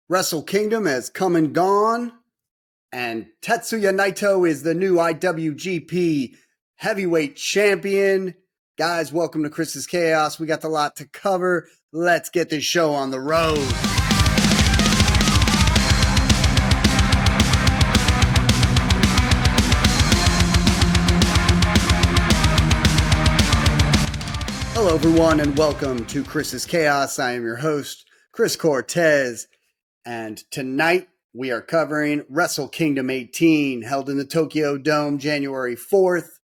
Wrestle Kingdom has come and gone, and Tetsuya Naito is the new IWGP Heavyweight Champion. Guys, welcome to Chris's Chaos. We got a lot to cover. Let's get this show on the road. Hello, everyone, and welcome to Chris's Chaos. I am your host, Chris Cortez. And tonight we are covering Wrestle Kingdom 18, held in the Tokyo Dome January 4th.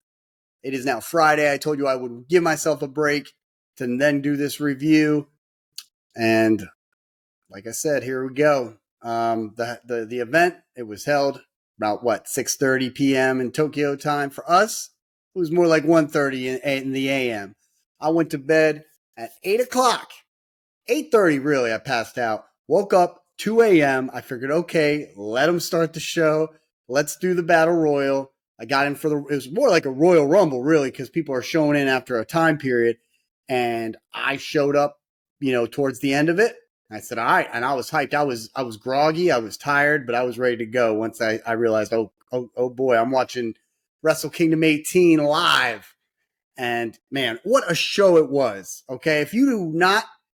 It is now Friday. I told you I would give myself a break to then do this review. And like I said, here we go. The event, it was held about, 6:30 p.m. in Tokyo time. For us, it was more like 1:30 in the a.m. I went to bed at 8 o'clock. 8:30, really, I passed out. Woke up 2 a.m. I figured, okay, let them start the show. Let's do the Battle Royal. I got in for it was more like a Royal Rumble, really, because people are showing in after a time period. And I showed up, towards the end of it. I said, all right. And I was hyped. I was groggy. I was tired, but I was ready to go once I realized, oh boy, I'm watching Wrestle Kingdom 18 live. And man, what a show it was. Okay. If you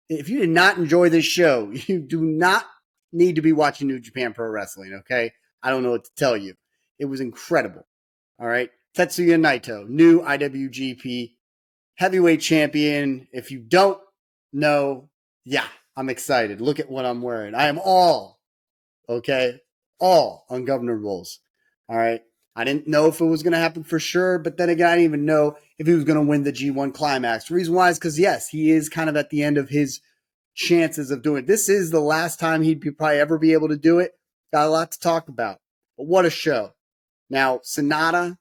did not enjoy this show, you do not need to be watching New Japan Pro Wrestling, okay? I don't know what to tell you. It was incredible, all right? Tetsuya Naito, new IWGP Heavyweight Champion. If you don't know, yeah, I'm excited. Look at what I'm wearing. I am all ungovernables, all right? I didn't know if it was going to happen for sure, but then again, I didn't even know if he was going to win the G1 Climax. The reason why is because, yes, he is kind of at the end of his chances of doing it. This is the last time he'd probably ever be able to do it. Got a lot to talk about. But what a show. Now, Sanada,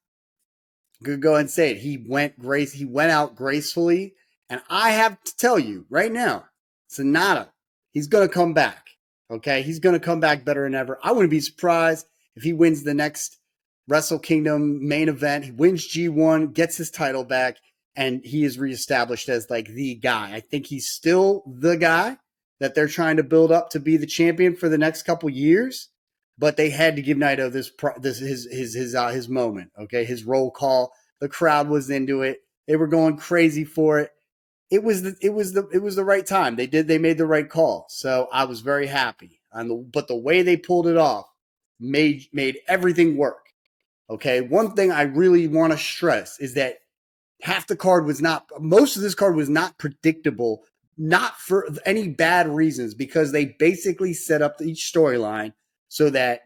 could go ahead and say it. He went out gracefully. And I have to tell you right now, Sanada, he's going to come back. Okay? He's going to come back better than ever. I wouldn't be surprised if he wins the next Wrestle Kingdom main event. He wins G1, gets his title back, and he is reestablished as like the guy. I think he's still the guy that they're trying to build up to be the champion for the next couple years. But they had to give Naito his moment. Okay, his roll call. The crowd was into it. They were going crazy for it. It was the right time. They made the right call. So I was very happy. But the way they pulled it off made everything work. Okay, one thing I really want to stress is that most of this card was not predictable, not for any bad reasons, because they basically set up each storyline so that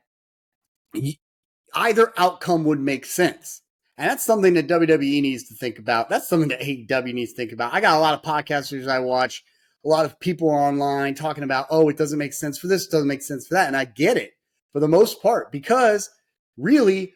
either outcome would make sense. And that's something that WWE needs to think about. That's something that AEW needs to think about. I got a lot of podcasters I watch, a lot of people online talking about, it doesn't make sense for this, it doesn't make sense for that. And I get it for the most part, because really,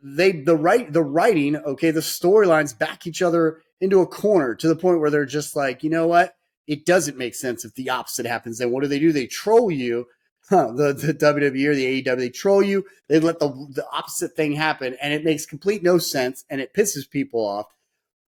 the writing, the storylines back each other into a corner to the point where they're just like, you know what? It doesn't make sense if the opposite happens. Then what do? They troll you. The WWE or the AEW, they troll you. They let the opposite thing happen, and it makes complete no sense, and it pisses people off.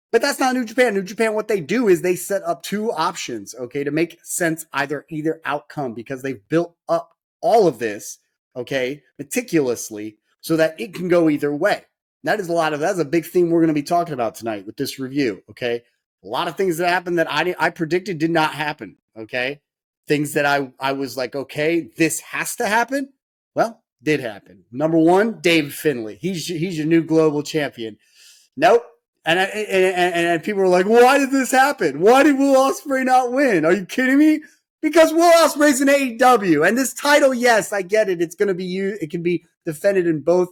But that's not New Japan. New Japan, what they do is they set up two options, to make sense either outcome, because they've built up all of this, meticulously, so that it can go either way. That's a big theme we're going to be talking about tonight with this review. Okay. A lot of things that happened that I predicted did not happen. Okay. Things that I was like, okay, this has to happen. Well, did happen. Number one, David Finlay. He's your new global champion. Nope. And people were like, why did this happen? Why did Will Ospreay not win? Are you kidding me? Because Will Ospreay's in AEW, and this title, yes, I get it. It's going to be used. It can be defended in both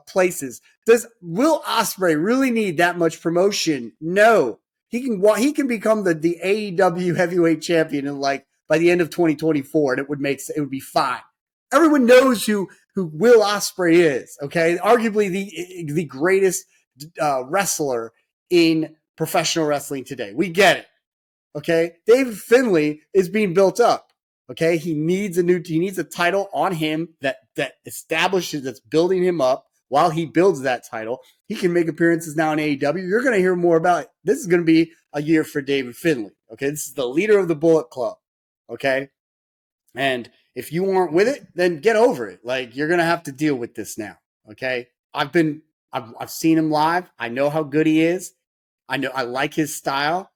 places. Does Will Ospreay really need that much promotion? No, he can become the AEW Heavyweight Champion in by the end of 2024, and it would be fine. Everyone knows who Will Ospreay is. Okay, arguably the greatest wrestler in professional wrestling today. We get it. Okay, David Finlay is being built up. Okay, he needs a title on him that establishes, that's building him up while he builds that title. He can make appearances now in AEW. You're going to hear more about it. This is going to be a year for David Finlay. Okay, this is the leader of the Bullet Club. Okay, and If you aren't with it, then get over it. Like, you're going to have to deal with this now. Okay. I've seen him live. I know how good he is. I like his style.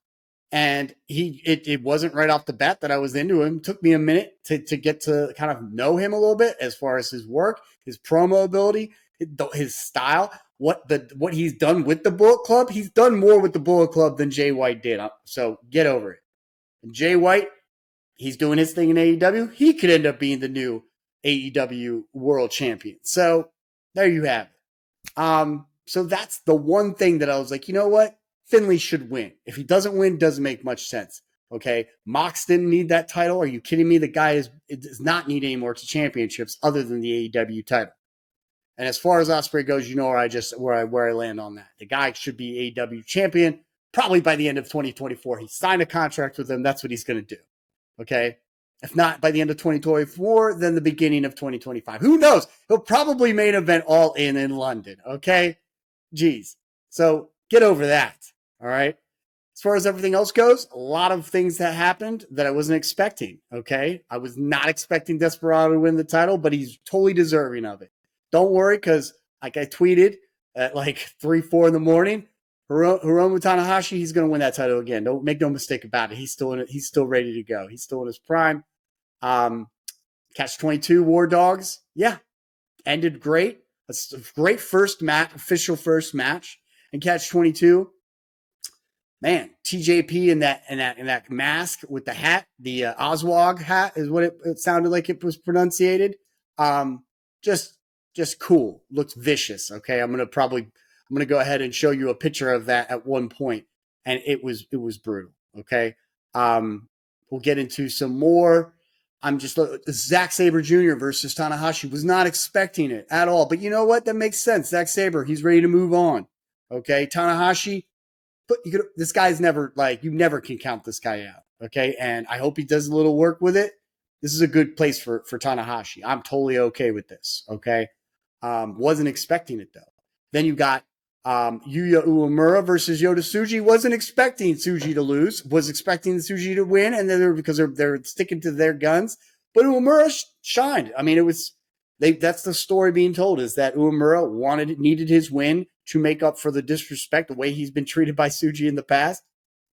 And it wasn't right off the bat that I was into him. It took me a minute to get to kind of know him a little bit as far as his work, his promo ability, his style, what he's done with the Bullet Club. He's done more with the Bullet Club than Jay White did. So get over it. And Jay White, he's doing his thing in AEW. He could end up being the new AEW World Champion. So there you have it. So that's the one thing that I was like, you know what? Finlay should win. If he doesn't win, it doesn't make much sense. Okay. Mox didn't need that title. Are you kidding me? The guy does not need any more championships other than the AEW title. And as far as Ospreay goes, you know where I land on that. The guy should be AEW champion probably by the end of 2024. He signed a contract with them. That's what he's going to do. Okay. If not by the end of 2024, then the beginning of 2025. Who knows? He'll probably main event All In London. Okay. Jeez. So get over that. All right. As far as everything else goes, a lot of things that happened that I wasn't expecting. Okay. I was not expecting Desperado to win the title, but he's totally deserving of it. Don't worry, because like I tweeted at like 3, 4 in the morning, Hiromu Takahashi, he's going to win that title again. Don't make no mistake about it. He's still in it. He's still ready to go. He's still in his prime. Catch 22 War Dogs. Yeah. Ended great. That's a great official first match. And Catch 22. Man, TJP in that mask with the hat, the Oswog hat is what it sounded like it was pronunciated. Just cool. Looks vicious. Okay, I'm gonna go ahead and show you a picture of that at one point, and it was brutal. Okay, we'll get into some more. Zack Sabre Jr. versus Tanahashi. Was not expecting it at all, but you know what? That makes sense. Zack Sabre, he's ready to move on. Okay, Tanahashi. But this guy's never, you never can count this guy out, okay? And I hope he does a little work with it. This is a good place for Tanahashi. I'm totally okay with this, okay? Wasn't expecting it, though. Then you got Yuya Uemura versus Yota Tsuji. Wasn't expecting Tsuji to lose. Was expecting Tsuji to win, and because they're sticking to their guns. But Uemura shined. I mean, that's the story being told, is that Uemura needed his win to make up for the disrespect, the way he's been treated by Tsuji in the past.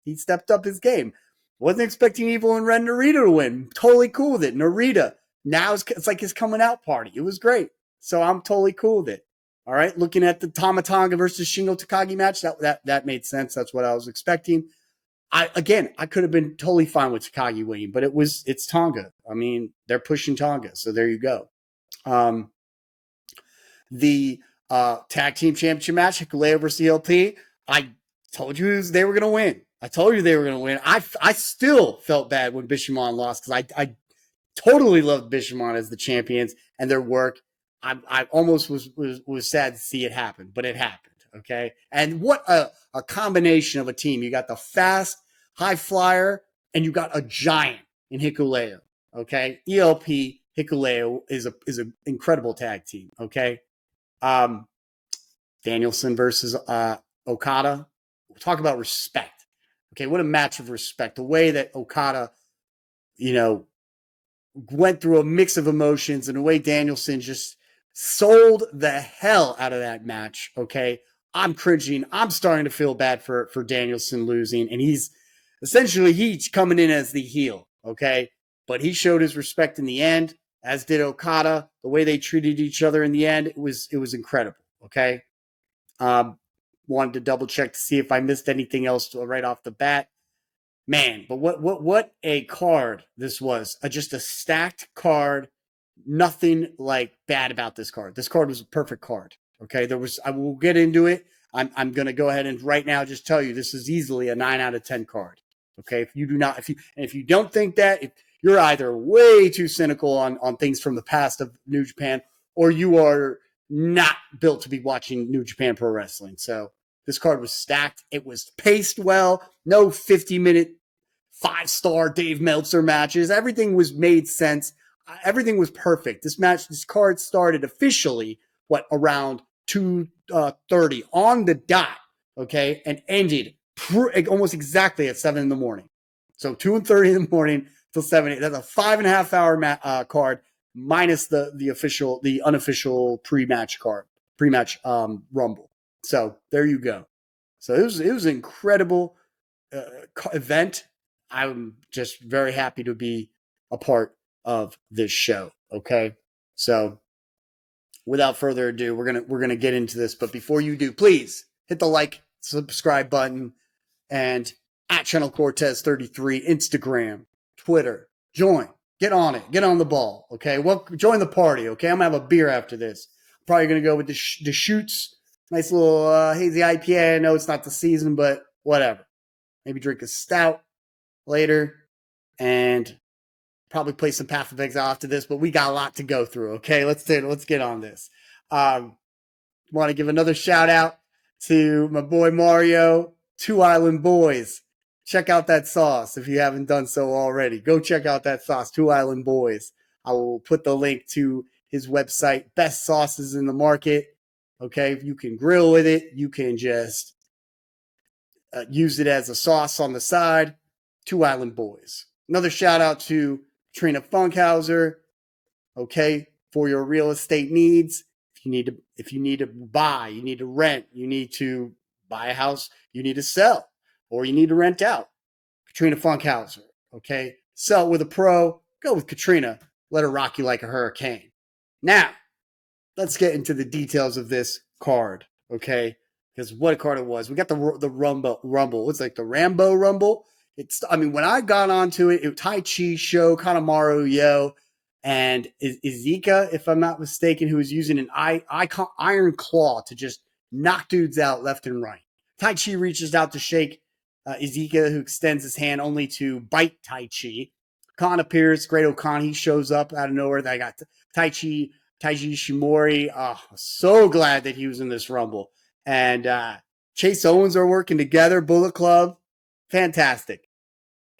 He stepped up his game. Wasn't expecting Evil and Ren Narita to win. Totally cool with it. Narita, now it's like his coming out party. It was great. So I'm totally cool with it. All right. Looking at the Tama Tonga versus Shingo Takagi match, that made sense. That's what I was expecting. I could have been totally fine with Takagi winning, but it's Tonga. I mean, they're pushing Tonga. So there you go. The tag team championship match, Hikuleo versus ELP. I told you they were going to win. I told you they were going to win. I still felt bad when Bishamon lost, because I totally loved Bishamon as the champions and their work. I almost was sad to see it happen, but it happened. Okay. And what a combination of a team. You got the fast high flyer and you got a giant in Hikuleo. Okay. ELP Hikuleo is an incredible tag team. Okay. Danielson versus Okada. We'll talk about respect. Okay, what a match of respect. The way that Okada, went through a mix of emotions, and the way Danielson just sold the hell out of that match. Okay, I'm cringing. I'm starting to feel bad for Danielson losing, and he's coming in as the heel. Okay, but he showed his respect in the end, as did Okada. The way they treated each other in the end, it was incredible. Okay. Wanted to double check to see if I missed anything else right off the bat. Man, but what a card this was. Just a stacked card. Nothing bad about this card. This card was a perfect card. Okay. I will get into it. I'm going to go ahead and right now just tell you this is easily a 9 out of 10 card. Okay. If you don't think that, if you're either way too cynical on things from the past of New Japan, or you are not built to be watching New Japan Pro Wrestling. So this card was stacked. It was paced well. No 50-minute 5-star Dave Meltzer matches. Everything was made sense. Everything was perfect. This card started officially around 2:30 on the dot. Okay, and ended almost exactly at 7 in the morning. So 2:30 in the morning, till 7. That's a 5.5 hour card minus the unofficial pre-match Rumble. So there you go. So it was an incredible event. I'm just very happy to be a part of this show. Okay, so without further ado, we're gonna get into this. But before you do, please hit the like, subscribe button, and at Channel Cortez 33 Instagram, Twitter, join, get on it, get on the ball. Okay, well, join the party. Okay, I'm gonna have a beer after this. Probably gonna go with the shoots. Nice little hazy IPA. I know it's not the season, but whatever. Maybe drink a stout later and probably play some Path of Exile after this, but we got a lot to go through. Okay, let's get on this. Want to give another shout out to my boy Mario, Two Island Boys. Check out that sauce if you haven't done so already. Go check out that sauce, Two Island Boys. I will put the link to his website, best sauces in the market. Okay, you can grill with it. You can just use it as a sauce on the side. Two Island Boys. Another shout out to Trina Funkhauser. Okay, for your real estate needs. If you need to buy, you need to rent, you need to buy a house, you need to sell, or you need to rent out. Katrina Funkhauser. Okay, sell with a pro. Go with Katrina. Let her rock you like a hurricane. Now, let's get into the details of this card, okay? Because what a card it was. We got the Rumble. It's like the Rambo Rumble. When I got onto it Tai Chi, Sho, Kanemaru, Yo, and Izika, if I'm not mistaken, who was using an iron claw to just knock dudes out left and right. Tai Chi reaches out to shake Izika, who extends his hand only to bite Tai Chi. Khan appears, Great Khan, he shows up out of nowhere. I got Taiji Shimori. Oh, so glad that he was in this Rumble. And Chase Owens are working together. Bullet Club. Fantastic.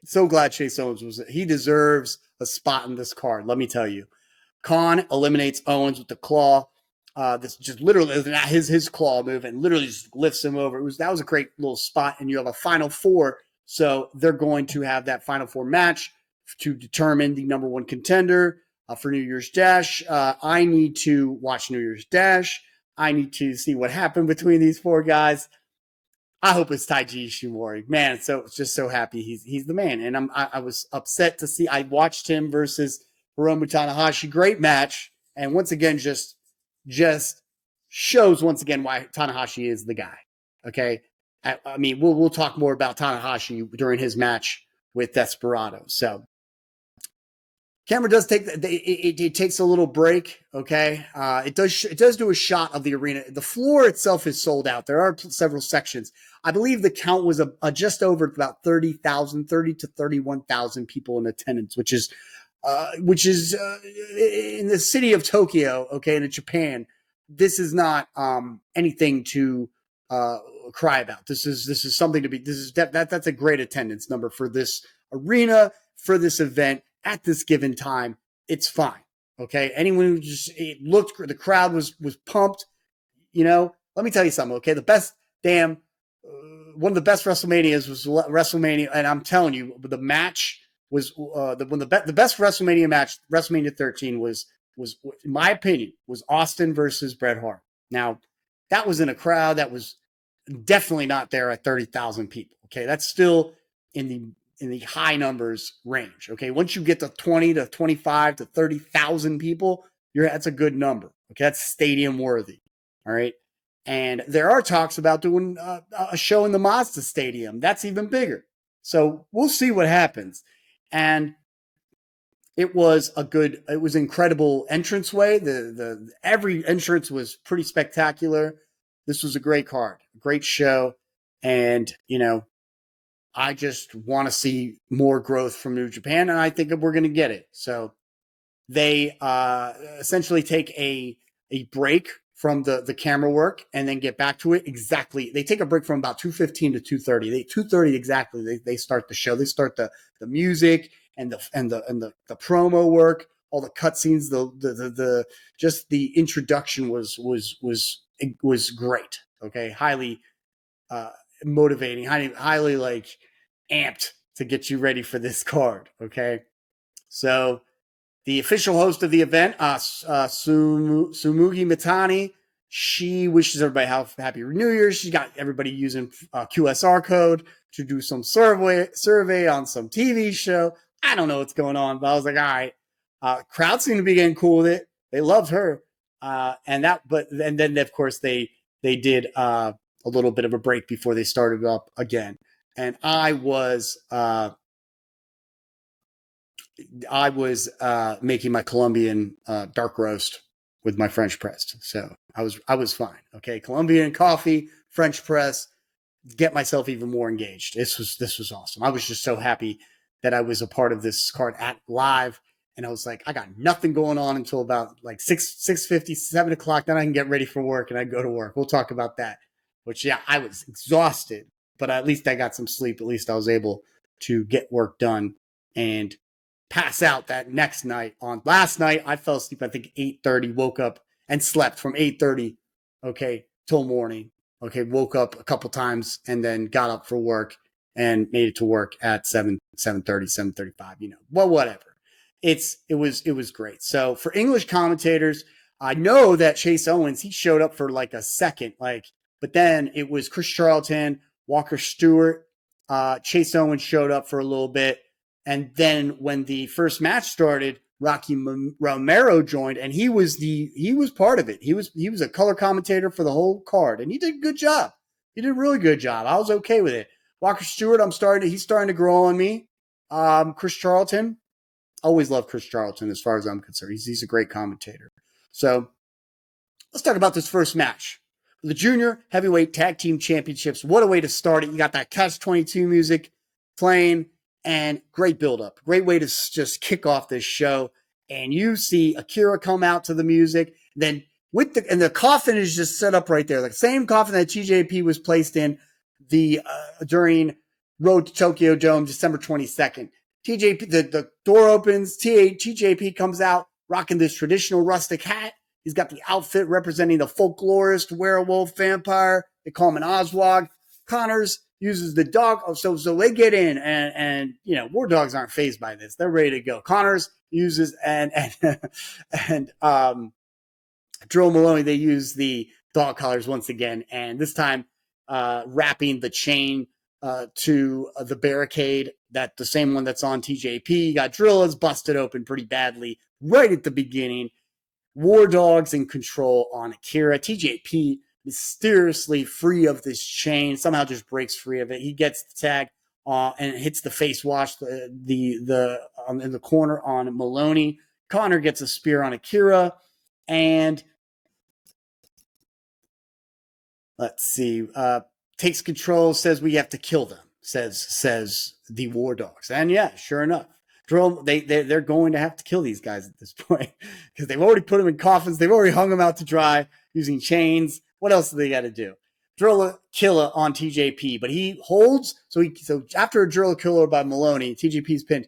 So glad Chase Owens he deserves a spot in this card, let me tell you. Khan eliminates Owens with the claw. This just literally his claw move and literally just lifts him over. That was a great little spot. And you have a Final Four. So they're going to have that Final Four match to determine the number one contender for New Year's Dash. I need to watch New Year's Dash. I need to see what happened between these four guys. I hope it's Taiji Ishimori. Man, just so happy he's the man. And I was upset to see. I watched him versus Hiromu Takahashi. Great match. And once again, just shows once again why Tanahashi is the guy. Okay? I mean, we'll talk more about Tanahashi during his match with Desperado. So camera does take it takes a little break. Okay, it does do a shot of the arena. The floor itself is sold out. There are several sections. I believe the count was just over about 30 to 31,000 people in attendance, which is in the city of Tokyo. Okay, and in Japan, this is not anything to cry about. This is something to be. That's a great attendance number for this arena, for this event. At this given time, it's fine. Okay. Anyone who the crowd was pumped. Let me tell you something. Okay. One of the best WrestleManias was WrestleMania. And I'm telling you, the match was, the best WrestleMania match, WrestleMania 13 was, in my opinion, was Austin versus Bret Hart. Now, that was in a crowd that was definitely not there at 30,000 people. Okay. That's still in the high numbers range. Okay. Once you get to 20 to 25 to 30,000 people, that's a good number. Okay. That's stadium worthy. All right. And there are talks about doing a show in the Mazda Stadium. That's even bigger. So we'll see what happens. And it was incredible entranceway. Every entrance was pretty spectacular. This was a great card, a great show. And, I just want to see more growth from New Japan, and I think we're going to get it. So they essentially take a break from the camera work and then get back to it. Exactly. They take a break from about 2:15 to 2:30. 2:30 exactly. They start the show. They start the music and the promo work, all the cutscenes, the just the introduction was great. Okay, highly motivating, highly like amped to get you ready for this card. Okay. So the official host of the event, Sumugi Mitani, she wishes everybody happy New Year. She got everybody using QSR code to do some survey on some TV show. I don't know what's going on, but I was like, all right. Crowd seemed to be getting cool with it. They loved her. And then of course they did a little bit of a break before they started up again. And I was making my Colombian dark roast with my French press. So I was fine. Okay. Colombian coffee, French press, get myself even more engaged. This was awesome. I was just so happy that I was a part of this card at live. And I was like, I got nothing going on until about like 6:50, 7 o'clock. Then I can get ready for work and I go to work. We'll talk about that. Which, yeah, I was exhausted, but at least I got some sleep. At least I was able to get work done and pass out that next night. On last night, I fell asleep, I think 8:30, woke up and slept from 8:30, okay, till morning. Okay, woke up a couple times and then got up for work and made it to work at 7:30, 7:35, well, whatever. It was great. So for English commentators, I know that Chase Owens, he showed up for like a second, but then it was Chris Charlton, Walker Stewart, Chase Owens showed up for a little bit. And then when the first match started, Rocky Romero joined, and he was part of it. He was a color commentator for the whole card, and he did a good job. He did a really good job. I was okay with it. Walker Stewart, he's starting to grow on me. Chris Charlton, always love Chris Charlton as far as I'm concerned. He's a great commentator. So let's talk about this first match. The Junior Heavyweight Tag Team Championships. What a way to start it. You got that Catch-22 music playing and great build-up. Great way to just kick off this show. And you see Akira come out to the music. Then and the coffin is just set up right there. The same coffin that TJP was placed in during Road to Tokyo Dome, December 22nd. TJP, the door opens, TJP comes out rocking this traditional rustic hat. He's got the outfit representing the folklorist, werewolf, vampire. They call him an Oswald. Connors uses the dog. So they get in and War Dogs aren't fazed by this. They're ready to go. Connors uses and Drill Maloney, they use the dog collars once again. And this time, wrapping the chain to the barricade, that the same one that's on TJP. You got Drill is busted open pretty badly right at the beginning. War Dogs in control on Akira. TJP mysteriously free of this chain, somehow just breaks free of it. He gets the tag and hits the face wash in the corner on Maloney. Connor gets a spear on Akira, and let's see, takes control, says we have to kill them, says the War Dogs. And yeah, sure enough, Drill, they're going to have to kill these guys at this point because they've already put them in coffins. They've already hung them out to dry using chains. What else do they got to do? Drill killer on TJP, but he holds. So after a drill killer by Maloney, TJP's pinned.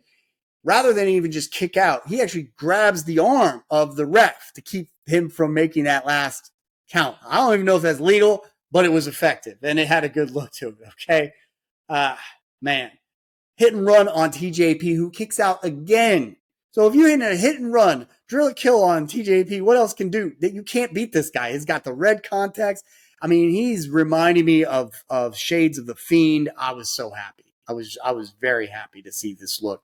Rather than even just kick out, he actually grabs the arm of the ref to keep him from making that last count. I don't even know if that's legal, but it was effective and it had a good look to it. Okay, man. Hit and run on TJP, who kicks out again. So if you're in a hit and run, drill a kill on TJP, what else can do? You can't beat this guy. He's got the red contacts. I mean, he's reminding me of shades of the Fiend. I was so happy. I was very happy to see this look.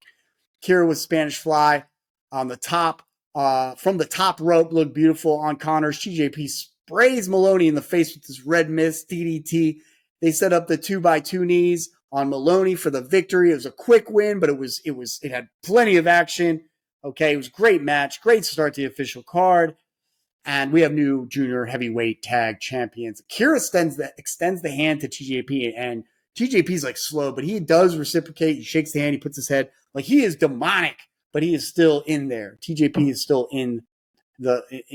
Kira with Spanish Fly on the top, from the top rope, looked beautiful on Connors. TJP sprays Maloney in the face with this red mist DDT. They set up the 2x2 knees on Maloney for the victory. It was a quick win, but it had plenty of action. Okay, it was a great match, great start to the official card, and we have new junior heavyweight tag champions. Akira extends the hand to TJP, and TJP's like slow, but he does reciprocate. He shakes the hand, he puts his head like he is demonic, but he is still in there. TJP is still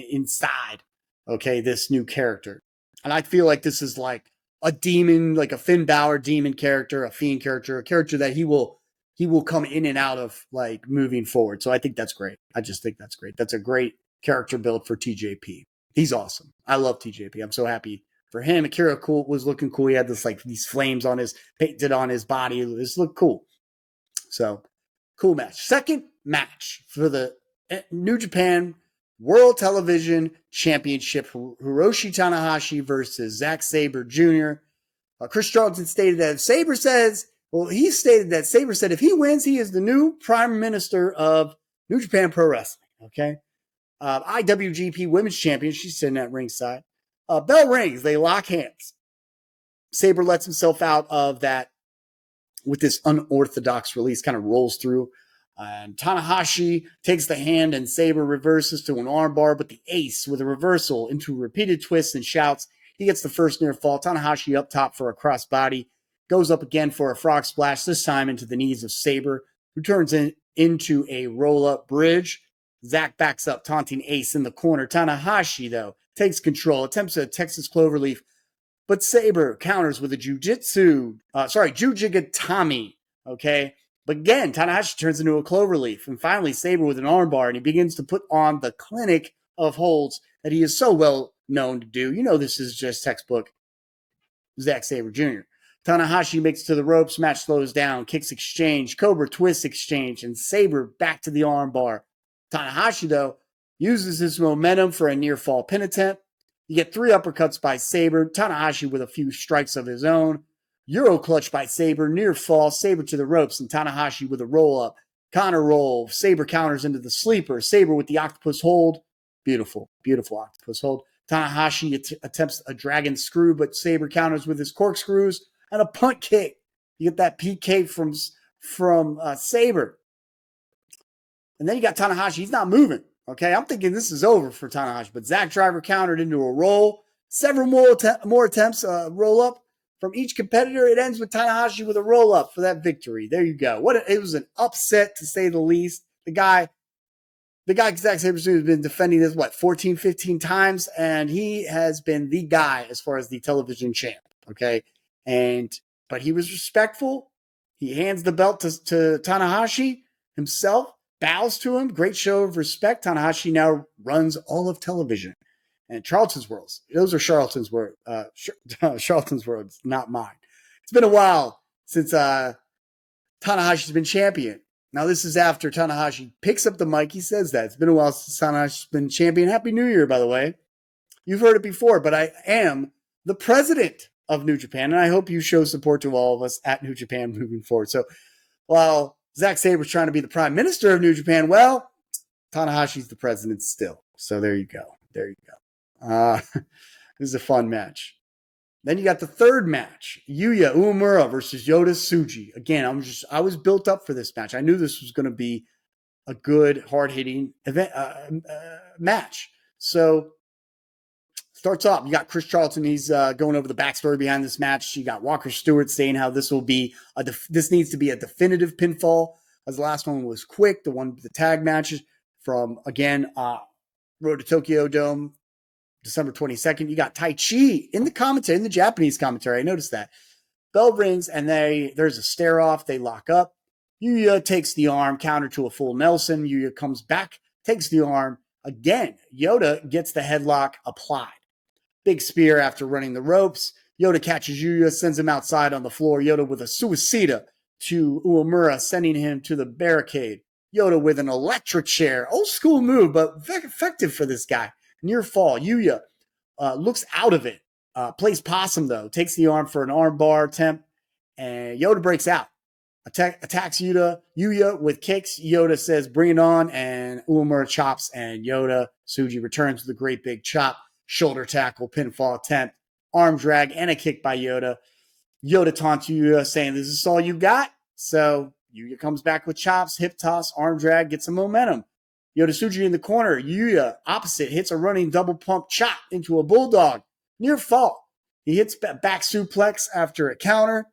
inside. Okay, this new character, and I feel like this is like a demon, like a Finn Balor demon character, a Fiend character, a character that he will come in and out of like moving forward. So I think that's great. I just think that's great. That's a great character build for TJP. He's awesome. I love TJP. I'm so happy for him. Akira was looking cool. He had these flames painted on his body. This looked cool. So cool match. Second match for the New Japan World Television Championship. Hiroshi Tanahashi versus Zack Sabre Jr. Chris Charlton stated that Sabre said if he wins, he is the new Prime Minister of New Japan Pro Wrestling. Okay. IWGP Women's Champion. She's sitting at ringside. Bell rings. They lock hands. Sabre lets himself out of that with this unorthodox release, kind of rolls through. And Tanahashi takes the hand and Sabre reverses to an armbar, but the ace with a reversal into repeated twists and shouts. He gets the first near fall. Tanahashi up top for a crossbody. Goes up again for a frog splash, this time into the knees of Sabre, who turns into a roll-up bridge. Zack backs up, taunting Ace in the corner. Tanahashi, though, takes control, attempts a Texas Cloverleaf, but Sabre counters with a Jujigatami, okay? But again, Tanahashi turns into a Cloverleaf, and finally Sabre with an armbar, and he begins to put on the clinic of holds that he is so well known to do. You know this is just textbook Zack Sabre Jr. Tanahashi makes it to the ropes, match slows down, kicks exchange, Cobra twist exchange, and Sabre back to the armbar. Tanahashi, though, uses his momentum for a near fall pin attempt. You get 3 uppercuts by Sabre, Tanahashi with a few strikes of his own. Euro clutch by Sabre, near fall, Sabre to the ropes, and Tanahashi with a roll up. Counter roll, Sabre counters into the sleeper. Sabre with the octopus hold. Beautiful, beautiful octopus hold. Tanahashi attempts a dragon screw, but Sabre counters with his corkscrews and a punt kick. You get that PK from Sabre. And then you got Tanahashi. He's not moving. Okay, I'm thinking this is over for Tanahashi, but Zack Driver countered into a roll. Several more attempts, roll up from each competitor. It ends with Tanahashi with a roll up for that victory. There you go. It was an upset, to say the least. The guy Zack Sabre has been defending this, 14, 15 times, and he has been the guy as far as the television champ. Okay, but he was respectful. He hands the belt to Tanahashi himself. Bows to him. Great show of respect. Tanahashi now runs all of television. And Charlton's worlds. Those are Charlton's words. Charlton's words, not mine. It's been a while since Tanahashi's been champion. Now, this is after Tanahashi picks up the mic. He says that. It's been a while since Tanahashi's been champion. Happy New Year, by the way. You've heard it before, but I am the president of New Japan, and I hope you show support to all of us at New Japan moving forward. So, while Zack Sabre's trying to be the prime minister of New Japan, well, Tanahashi's the president still. So there you go. There you go. This is a fun match. Then you got the third match, Yuya Uemura versus Yota Tsuji. Again, I was built up for this match. I knew this was going to be a good, hard-hitting event match. So starts off, you got Chris Charlton. He's going over the backstory behind this match. You got Walker Stewart saying how this needs to be a definitive pinfall, as the last one was quick. The tag matches from, again, Road to Tokyo Dome, December 22nd. You got Tai Chi in the Japanese commentary. I noticed that. Bell rings, and there's a stare off. They lock up. Yuya takes the arm, counter to a full Nelson. Yuya comes back, takes the arm. Again, Yota gets the headlock applied. Big spear after running the ropes. Yota catches Yuya, sends him outside on the floor. Yota with a suicida to Uemura, sending him to the barricade. Yota with an electric chair. Old school move, but very effective for this guy. Near fall. Yuya looks out of it. Plays possum, though. Takes the arm for an arm bar attempt. And Yota breaks out. Attacks Yuya with kicks. Yota says, bring it on. And Uemura chops. And Yota Tsuji returns with a great big chop. Shoulder tackle, pinfall attempt, arm drag, and a kick by Yota. Yota taunts Yuya, saying, "This is all you got?" So Yuya comes back with chops, hip toss, arm drag, gets some momentum. Yota Tsuji in the corner. Yuya, opposite, hits a running double pump chop into a bulldog. Near fall. He hits back suplex after a counter.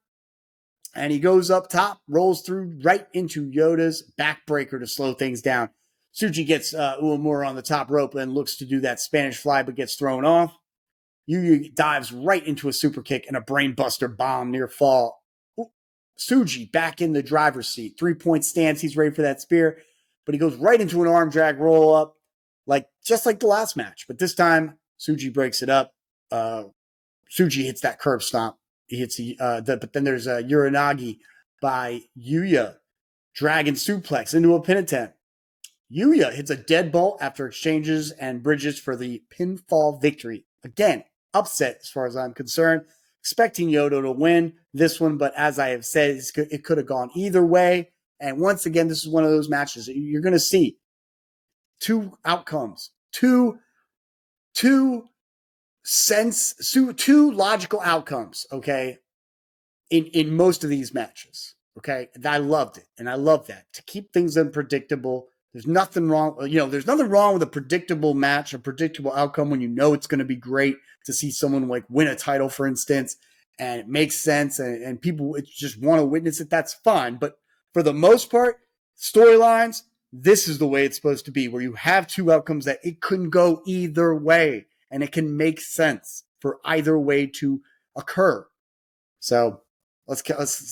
And he goes up top, rolls through right into Yota's backbreaker to slow things down. Tsuji gets Uemura on the top rope and looks to do that Spanish fly, but gets thrown off. Yuya dives right into a super kick and a brainbuster bomb near fall. Tsuji back in the driver's seat. 3-point stance. He's ready for that spear, but he goes right into an arm drag roll up, just like the last match. But this time, Tsuji breaks it up. Tsuji hits that curb stomp. He hits but then there's a Uranagi by Yuya. Dragon suplex into a pin attempt. Yuya hits a deadbolt after exchanges and bridges for the pinfall victory. Again, upset as far as I'm concerned. Expecting Yota to win this one, but as I have said, it could have gone either way. And once again, this is one of those matches that you're going to see two outcomes, two logical outcomes, okay, in most of these matches, okay? And I loved it, and I love that. To keep things unpredictable, there's nothing wrong, there's nothing wrong with a predictable match, a predictable outcome when you know it's going to be great to see someone like win a title, for instance, and it makes sense, and people just want to witness it, that's fine. But for the most part, storylines, this is the way it's supposed to be, where you have two outcomes that it couldn't go either way, and it can make sense for either way to occur. So let's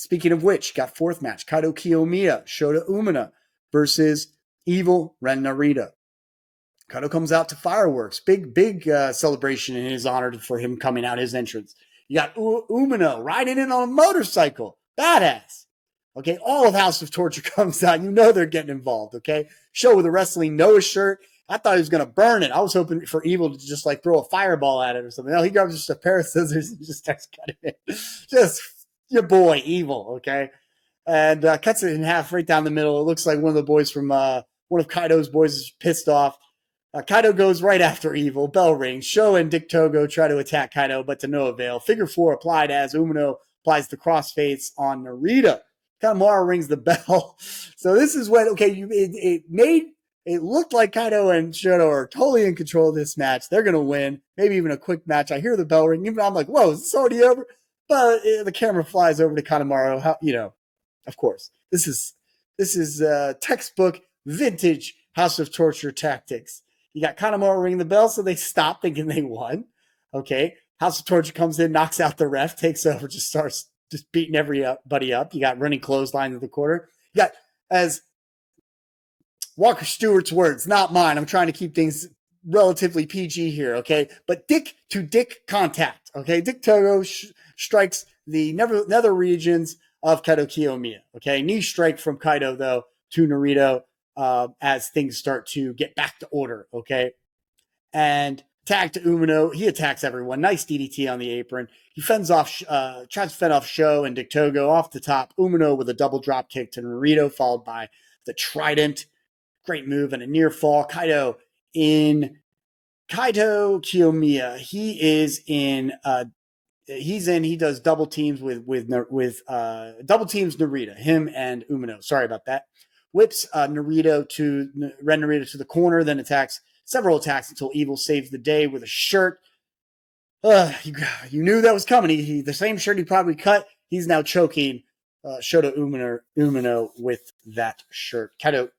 speaking of which, got fourth match, Kaito Kiyomiya, Shota Umino versus Evil Ren Narita. Kaito comes out to fireworks. Big celebration in his honor for him coming out, his entrance. You got Umino riding in on a motorcycle. Badass. Okay, all of House of Torture comes out. You know they're getting involved, okay? Show with a Wrestling Noah shirt. I thought he was going to burn it. I was hoping for Evil to just like throw a fireball at it or something. No, he grabs just a pair of scissors and just starts cutting it. Just your boy, Evil, okay? And cuts it in half right down the middle. It looks like one of the boys from one of Kaito's boys is pissed off. Kaito goes right after Evil. Bell rings. Sho and Dick Togo try to attack Kaito, but to no avail. Figure 4 applied as Umino applies the crossface on Narita. Kanemaru rings the bell. So this is when, okay, it looked like Kaito and Shota are totally in control of this match. They're going to win. Maybe even a quick match. I hear the bell ring. Even I'm like, whoa, is this already over? But the camera flies over to Kanemaru. Of course, this is textbook vintage House of Torture tactics. You got Kanemaru ringing the bell, so they stop thinking they won. Okay, House of Torture comes in, knocks out the ref, takes over, just starts just beating everybody up. You got running clothesline in the corner. You got, as Walker Stewart's words, not mine. I'm trying to keep things relatively PG here, okay? But dick to dick contact, okay? Dick Togo strikes the nether regions of Kaito Kiyomiya, okay? Knee strike from Kaito, though, to Narita as things start to get back to order, okay? And tag to Umino. He attacks everyone. Nice DDT on the apron. He tries to fend off Sho and Dick Togo off the top. Umino with a double drop kick to Narita, followed by the Trident. Great move and a near fall. Kaito Kiyomiya. He does double teams with double teams Narita, him and Umino. Sorry about that. Whips Ren Narita to the corner, then attacks several attacks until Evil saves the day with a shirt. You knew that was coming. The same shirt he probably cut. He's now choking Shota Umino with that shirt. Kaito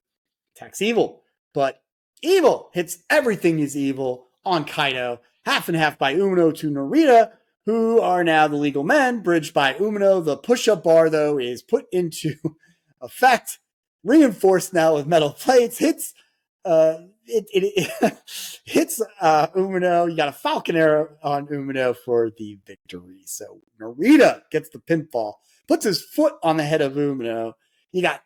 attacks Evil, but Evil hits everything is evil on Kaito. Half and half by Umino to Narita, who are now the legal men, bridged by Umino. The push-up bar, though, is put into effect, reinforced now with metal plates, hits Umino. You got a Falcon Arrow on Umino for the victory. So Narita gets the pinfall, puts his foot on the head of Umino.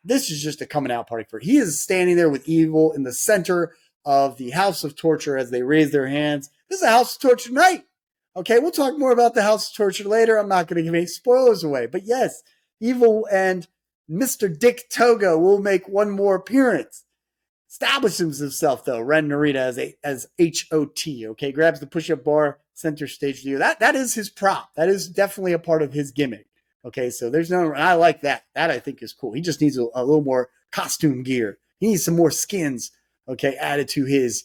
This is just a coming out party for. He is standing there with Evil in the center of the House of Torture as they raise their hands. This is a House of Torture night. Okay, we'll talk more about the House of Torture later. I'm not going to give any spoilers away. But yes, Evil and Mr. Dick Togo will make one more appearance. Establishes himself, though, Ren Narita as HOT. Okay, grabs the push-up bar, center stage view. That is his prop. That is definitely a part of his gimmick. Okay, so I like that. That I think is cool. He just needs a little more costume gear. He needs some more skins, okay, added to his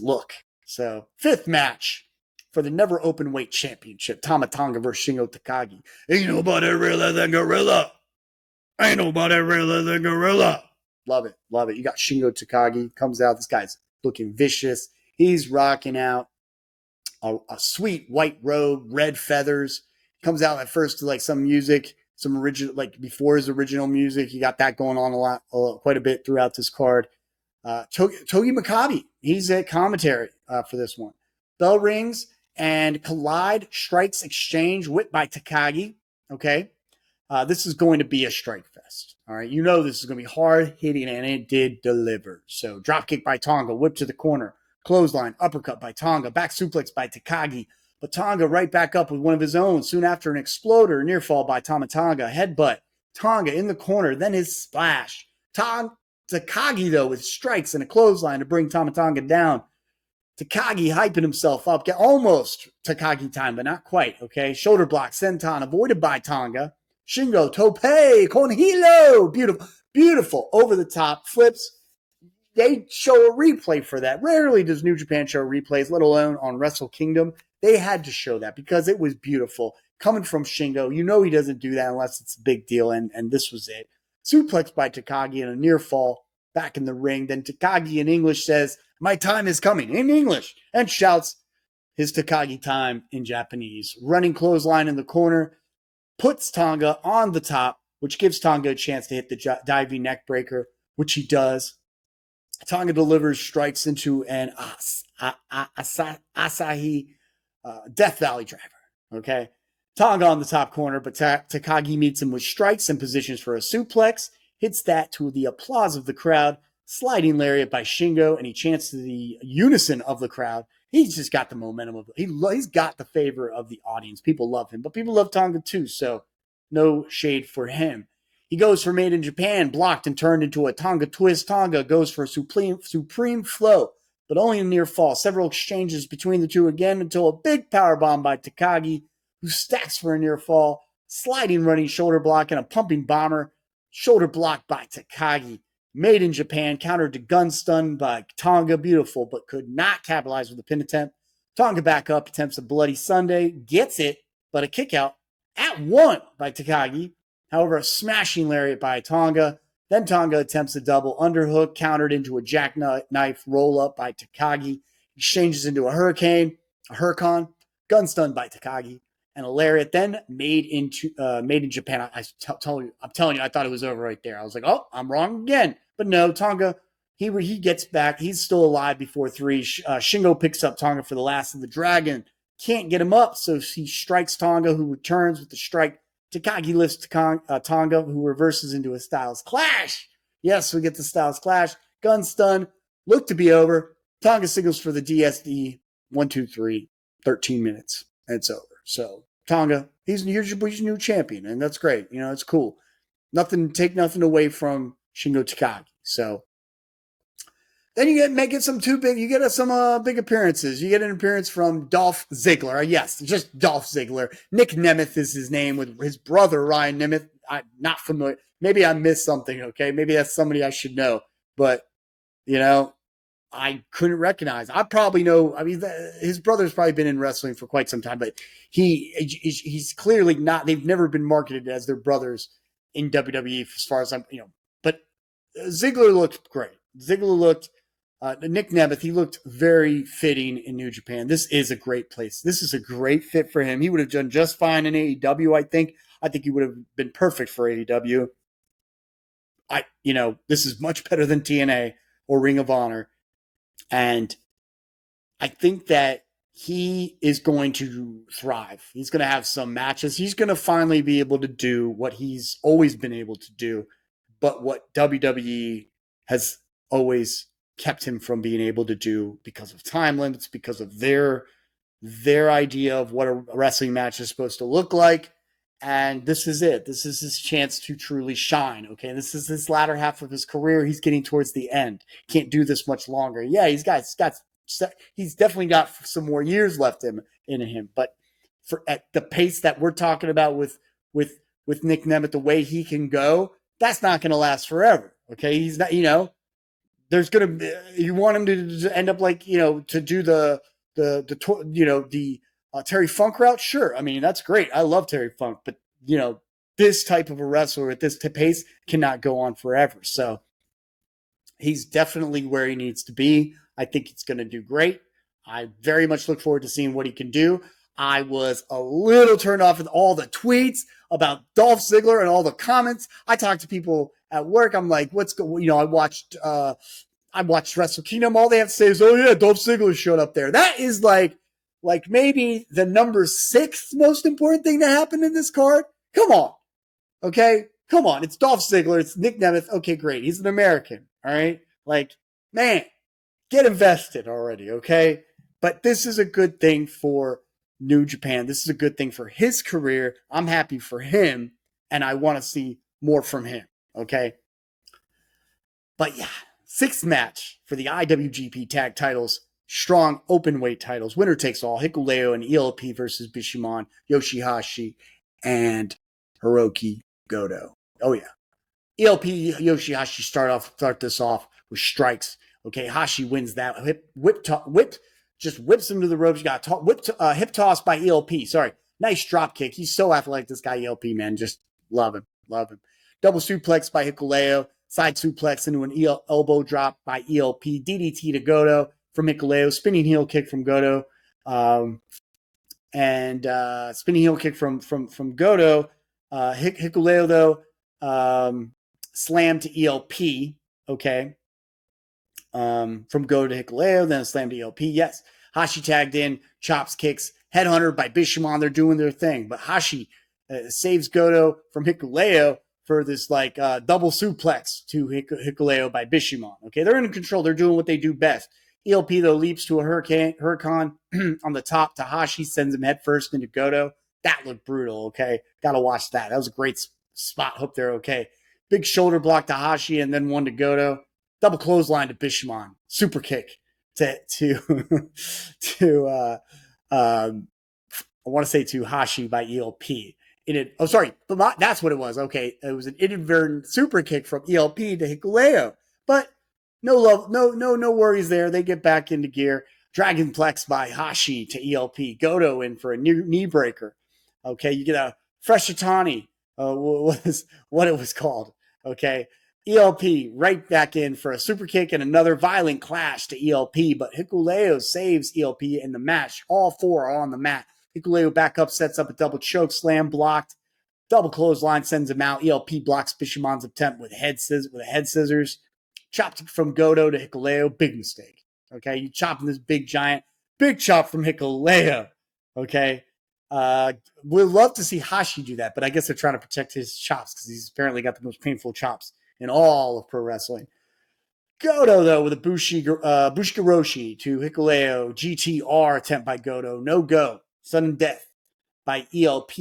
look. So, fifth match for the Never Openweight Championship. Tama Tonga versus Shingo Takagi. Ain't nobody realer than Gorilla. Ain't nobody realer than Gorilla. Love it. Love it. You got Shingo Takagi. Comes out. This guy's looking vicious. He's rocking out a sweet white robe, red feathers. Comes out at first to like some music, some original, like before his original music. You got that going on quite a bit throughout this card. Togi Makabe, he's at commentary for this one. Bell rings and Collide strikes exchange whipped by Takagi. Okay. This is going to be a strike fest. All right, you know this is going to be hard hitting, and it did deliver. So dropkick by Tonga, whip to the corner, clothesline, uppercut by Tonga, back suplex by Takagi. But Tonga right back up with one of his own. Soon after, an exploder, near fall by Tama Tonga, headbutt. Tonga in the corner, then his splash. Takagi, though, with strikes and a clothesline to bring Tama Tonga down. Takagi hyping himself up. Get almost Takagi time, but not quite, okay? Shoulder block, senton, avoided by Tonga. Shingo, tope, con hilo. Beautiful, beautiful. Over the top, flips. They show a replay for that. Rarely does New Japan show replays, let alone on Wrestle Kingdom. They had to show that because it was beautiful. Coming from Shingo, you know he doesn't do that unless it's a big deal, and this was it. Suplex by Takagi and a near fall back in the ring. Then Takagi in English says, "My time is coming," in English, and shouts his Takagi time in Japanese. Running clothesline in the corner, puts Tonga on the top, which gives Tonga a chance to hit the diving neck breaker, which he does. Tonga delivers strikes into an Asahi Death Valley driver. Okay. Tonga on the top corner, but Takagi meets him with strikes and positions for a suplex. Hits that to the applause of the crowd. Sliding lariat by Shingo, and he chants to the unison of the crowd. He's just got the momentum of he's got the favor of the audience. People love him, but people love Tonga too, so no shade for him. He goes for Made in Japan, blocked and turned into a Tonga twist. Tonga goes for a supreme flow, but only a near fall. Several exchanges between the two again until a big powerbomb by Takagi, who stacks for a near fall. Sliding running shoulder block and a pumping bomber. Shoulder block by Takagi. Made in Japan, countered to gun stun by Tonga. Beautiful, but could not capitalize with a pin attempt. Tonga back up, attempts a Bloody Sunday. Gets it, but a kick out at one by Takagi. However, a smashing lariat by Tonga. Then Tonga attempts a double underhook, countered into a jackknife roll-up by Takagi. Exchanges into a hurricane, gun stun by Takagi, and a lariat. Then made in Japan. I'm telling you, I thought it was over right there. I was like, oh, I'm wrong again. But no, Tonga, he gets back. He's still alive before three. Shingo picks up Tonga for the last of the dragon. Can't get him up, so he strikes Tonga, who returns with the strike. Takagi lifts Tonga, who reverses into a Styles Clash. Yes, we get the Styles Clash. Gun stun. Look to be over. Tonga signals for the DSD. 1, 2, 3. 13 minutes. And it's over. So Tonga, he's new champion, and that's great. You know, it's cool. Take nothing away from Shingo Takagi. So then you get some big appearances. You get an appearance from Dolph Ziggler. Yes, just Dolph Ziggler. Nick Nemeth is his name, with his brother Ryan Nemeth. I'm not familiar. Maybe I missed something. Okay, maybe that's somebody I should know. But you know, I couldn't recognize. I probably know. I mean, his brother's probably been in wrestling for quite some time, but he's clearly not. They've never been marketed as their brothers in WWE, as far as I'm. But Ziggler looked great. Ziggler looked. Nick Nemeth, he looked very fitting in New Japan. This is a great place. This is a great fit for him. He would have done just fine in AEW, I think. I think he would have been perfect for AEW. This is much better than TNA or Ring of Honor. And I think that he is going to thrive. He's going to have some matches. He's going to finally be able to do what he's always been able to do, but what WWE has always kept him from being able to do because of time limits, because of their idea of what a wrestling match is supposed to look like. And this is it. This is his chance to truly shine. Okay. This is his latter half of his career. He's getting towards the end. Can't do this much longer. Yeah, he's definitely got some more years left in him. But at the pace that we're talking about with Nick Nemeth, the way he can go, that's not going to last forever. Okay. He's not, there's going to be, you want him to end up like, to do the Terry Funk route. Sure. I mean, that's great. I love Terry Funk, but this type of a wrestler at this pace cannot go on forever. So he's definitely where he needs to be. I think it's going to do great. I very much look forward to seeing what he can do. I was a little turned off with all the tweets about Dolph Ziggler and all the comments. I talked to people at work. I'm like, I watched Wrestle Kingdom. All they have to say is, oh yeah, Dolph Ziggler showed up there. That is like maybe the number 6 most important thing to happen in this card. Come on. Okay. Come on, it's Dolph Ziggler, it's Nick Nemeth. Okay, great. He's an American, all right? Like, man, get invested already, okay? But this is a good thing for New Japan. This is a good thing for his career. I'm happy for him, and I want to see more from him, okay? But yeah, sixth match for the IWGP tag titles, strong open weight titles. Winner takes all. Hikuleo and ELP versus Bishamon, Yoshi-Hashi, and Hirooki Goto. Oh yeah. ELP, Yoshi-Hashi start this off with strikes. Okay, Hashi wins that. Just whips him to the ropes. You got hip toss by ELP. Sorry. Nice drop kick. He's so athletic, this guy ELP, man. Just love him. Love him. Double suplex by Hikuleo. Side suplex into an elbow drop by ELP. DDT to Goto from Hikuleo. Spinning heel kick from Goto. Spinning heel kick from Goto. Hikuleo, though, slam to ELP. Okay. From Goto to Hikuleo, then a slam to ELP. Yes. Hashi tagged in, chops, kicks, headhunter by Bishamon. They're doing their thing. But Hashi saves Goto from Hikuleo for this double suplex to Hikuleo by Bishamon. Okay, they're in control. They're doing what they do best. ELP, though, leaps to a Huracan on the top. Hashi sends him headfirst into Goto. That looked brutal, okay? Got to watch that. That was a great spot. Hope they're okay. Big shoulder block to Hashi and then one to Goto. Double clothesline to Bishamon. Super kick to I want to say to Hashi by ELP. That's what it was. Okay, it was an inadvertent super kick from ELP to Hikuleo. But no worries there. They get back into gear. Dragonplex by Hashi to ELP. Goto in for a knee breaker. Okay, you get a fresh Atani. What it was called. Okay, ELP right back in for a super kick and another violent clash to ELP. But Hikuleo saves ELP in the match. All four are on the mat. Hikuleo back up, sets up a double choke slam, blocked. Double clothesline sends him out. ELP blocks Bishamon's attempt with a head scissors. Chopped from Goto to Hikuleo. Big mistake. Okay, you chopping this big chop from Hikuleo. Okay, we'd love to see Hashi do that, but I guess they're trying to protect his chops because he's apparently got the most painful chops in all of pro wrestling. Goto, though, with a Bushikaroshi to Hikuleo. GTR attempt by Goto. No go. Sudden death by ELP.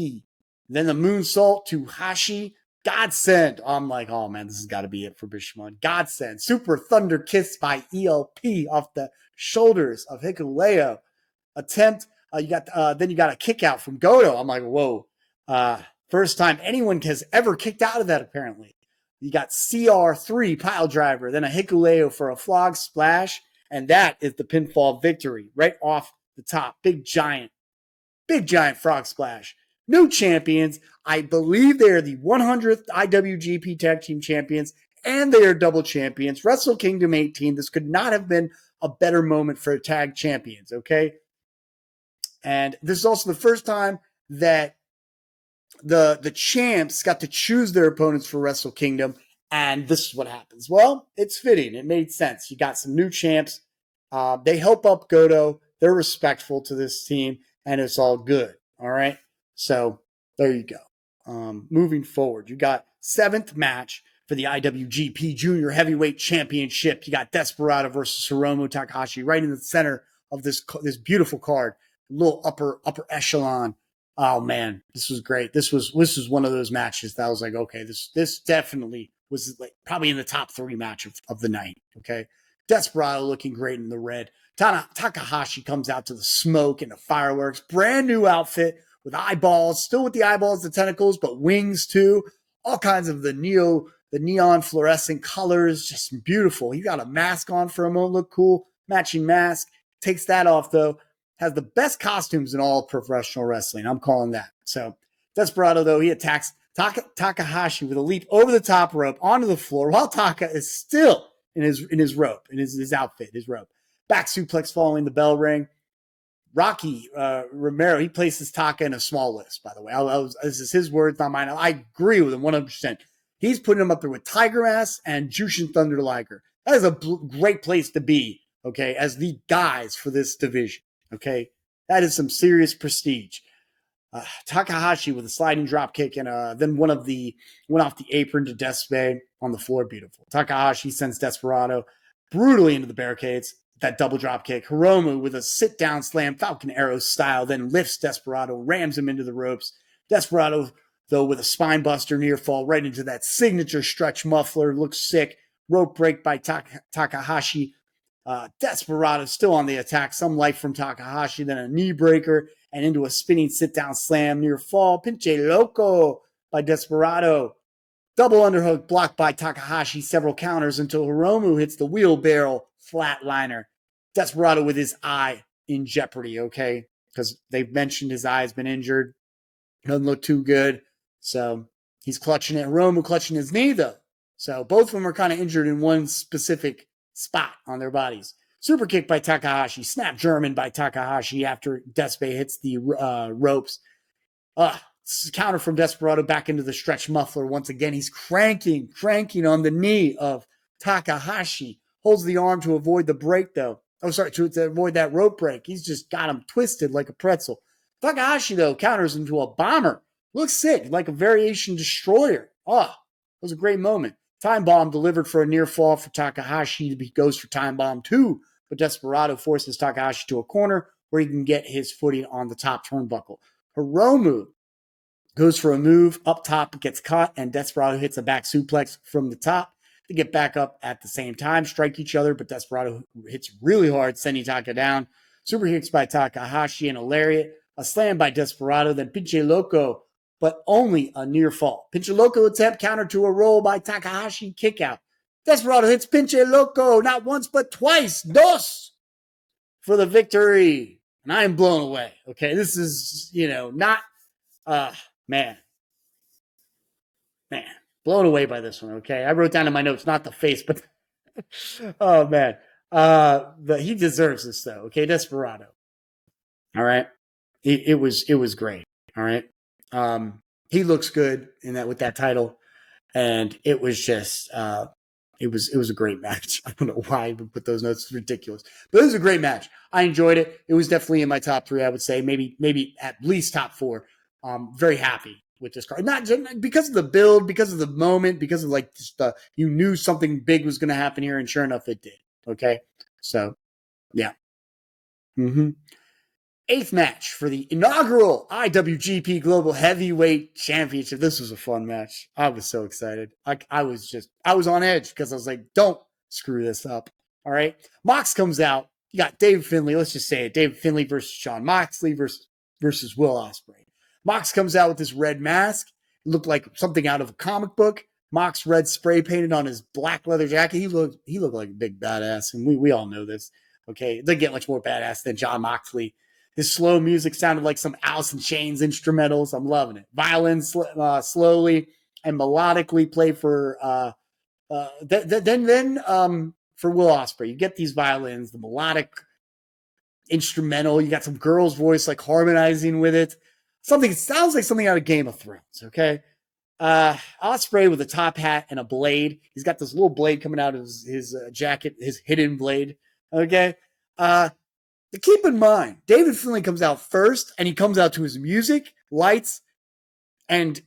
Then the moonsault to Hashi. Godsend. I'm like, oh man, this has got to be it for Bishamon. Godsend. Super thunder kiss by ELP off the shoulders of Hikuleo. Attempt. You got a kick out from Goto. I'm like, whoa. First time anyone has ever kicked out of that, apparently. You got CR3 pile driver, then a Hikuleo for a flog splash, and that is the pinfall victory right off the top. Big giant frog splash. New champions. I believe they are the 100th IWGP Tag Team Champions, and they are double champions. Wrestle Kingdom 18. This could not have been a better moment for tag champions, okay? And this is also the first time that the champs got to choose their opponents for Wrestle Kingdom, and this is what happens. Well, it's fitting. It made sense. You got some new champs. They help up Goto. They're respectful to this team, and it's all good. All right? So there you go. Moving forward, you got seventh match for the IWGP Junior Heavyweight Championship. You got Desperado versus Hiromu Takahashi right in the center of this beautiful card. A little upper echelon. Oh man, this was great. This was one of those matches that I was like, okay, this definitely was like probably in the top 3 match of the night. Okay, Desperado looking great in the red. Takahashi comes out to the smoke and the fireworks. Brand new outfit with eyeballs, still with the eyeballs, the tentacles, but wings too. All kinds of the neon fluorescent colors, just beautiful. He got a mask on for a moment, look cool. Matching mask. Takes that off though. Has the best costumes in all professional wrestling. I'm calling that. So Desperado, though, he attacks Takahashi with a leap over the top rope onto the floor while Taka is still in his rope, in his outfit, his rope. Back suplex following the bell ring. Rocky Romero, he places Taka in a small list, by the way. This is his words, not mine. I agree with him 100%. He's putting him up there with Tiger Ass and Jushin Thunder Liger. That is a great place to be, okay, as the guys for this division. Okay, that is some serious prestige. Takahashi with a sliding drop kick and then went off the apron to Despe on the floor. Beautiful. Takahashi sends Desperado brutally into the barricades. That double drop kick. Hiromu with a sit down slam, Falcon Arrow style, then lifts Desperado, rams him into the ropes. Desperado, though, with a spine buster near fall right into that signature stretch muffler. Looks sick. Rope break by Takahashi. Desperado still on the attack. Some life from Takahashi, then a knee breaker and into a spinning sit-down slam near fall. Pinche Loco by Desperado. Double underhook blocked by Takahashi. Several counters until Hiromu hits the wheelbarrow flatliner. Desperado with his eye in jeopardy, okay? Because they've mentioned his eye has been injured. Doesn't look too good. So he's clutching it. Hiromu clutching his knee, though. So both of them are kind of injured in one specific spot on their bodies. Super kick by Takahashi. Snap German by Takahashi after Despe hits the ropes. Counter from Desperado back into the stretch muffler. Once again, he's cranking on the knee of Takahashi. Holds the arm to avoid the break, though. To avoid that rope break. He's just got him twisted like a pretzel. Takahashi, though, counters into a bomber. Looks sick, like a variation destroyer. It was a great moment. Time bomb delivered for a near fall for Takahashi. He goes for time bomb 2, but Desperado forces Takahashi to a corner where he can get his footing on the top turnbuckle. Hiromu goes for a move up top, gets caught, and Desperado hits a back suplex from the top. They get back up at the same time, strike each other, but Desperado hits really hard, sending Taka down. Super kicks by Takahashi and a lariat. A slam by Desperado, then Pinche Loco, but only a near fall. Pinche Loco attempt counter to a roll by Takahashi, kick out. Desperado hits Pinche Loco, not once but twice. Dos for the victory. And I am blown away. Okay, this is, not, man. Blown away by this one, okay? I wrote down in my notes, not the face, but, oh, man. He deserves this, though, okay? Desperado. All right? It was great, all right? He looks good with that title, and it was just, it was a great match. I don't know why I would put those notes. It's ridiculous. But it was a great match. I enjoyed it. It was definitely in my top 3, I would say. Maybe at least top 4. Very happy with this card. Not just because of the build, because of the moment, because of you knew something big was going to happen here, and sure enough, it did. Okay? So, yeah. 8th match for the inaugural IWGP Global Heavyweight Championship. This was a fun match. I was so excited. I was on edge because I was like, don't screw this up. All right. Mox comes out. You got David Finlay. Let's just say it. David Finlay versus Jon Moxley versus Will Ospreay. Mox comes out with this red mask. It looked like something out of a comic book. Mox red spray painted on his black leather jacket. He looked like a big badass, and we all know this. Okay. It doesn't get much more badass than Jon Moxley. His slow music sounded like some Alice in Chains instrumentals. I'm loving it. Violins slowly and melodically play for for Will Ospreay. You get these violins, the melodic instrumental. You got some girl's voice like harmonizing with it. It sounds like something out of Game of Thrones. Okay, Ospreay with a top hat and a blade. He's got this little blade coming out of his jacket, his hidden blade. Okay. Keep in mind, David Finlay comes out first, and he comes out to his music, lights, and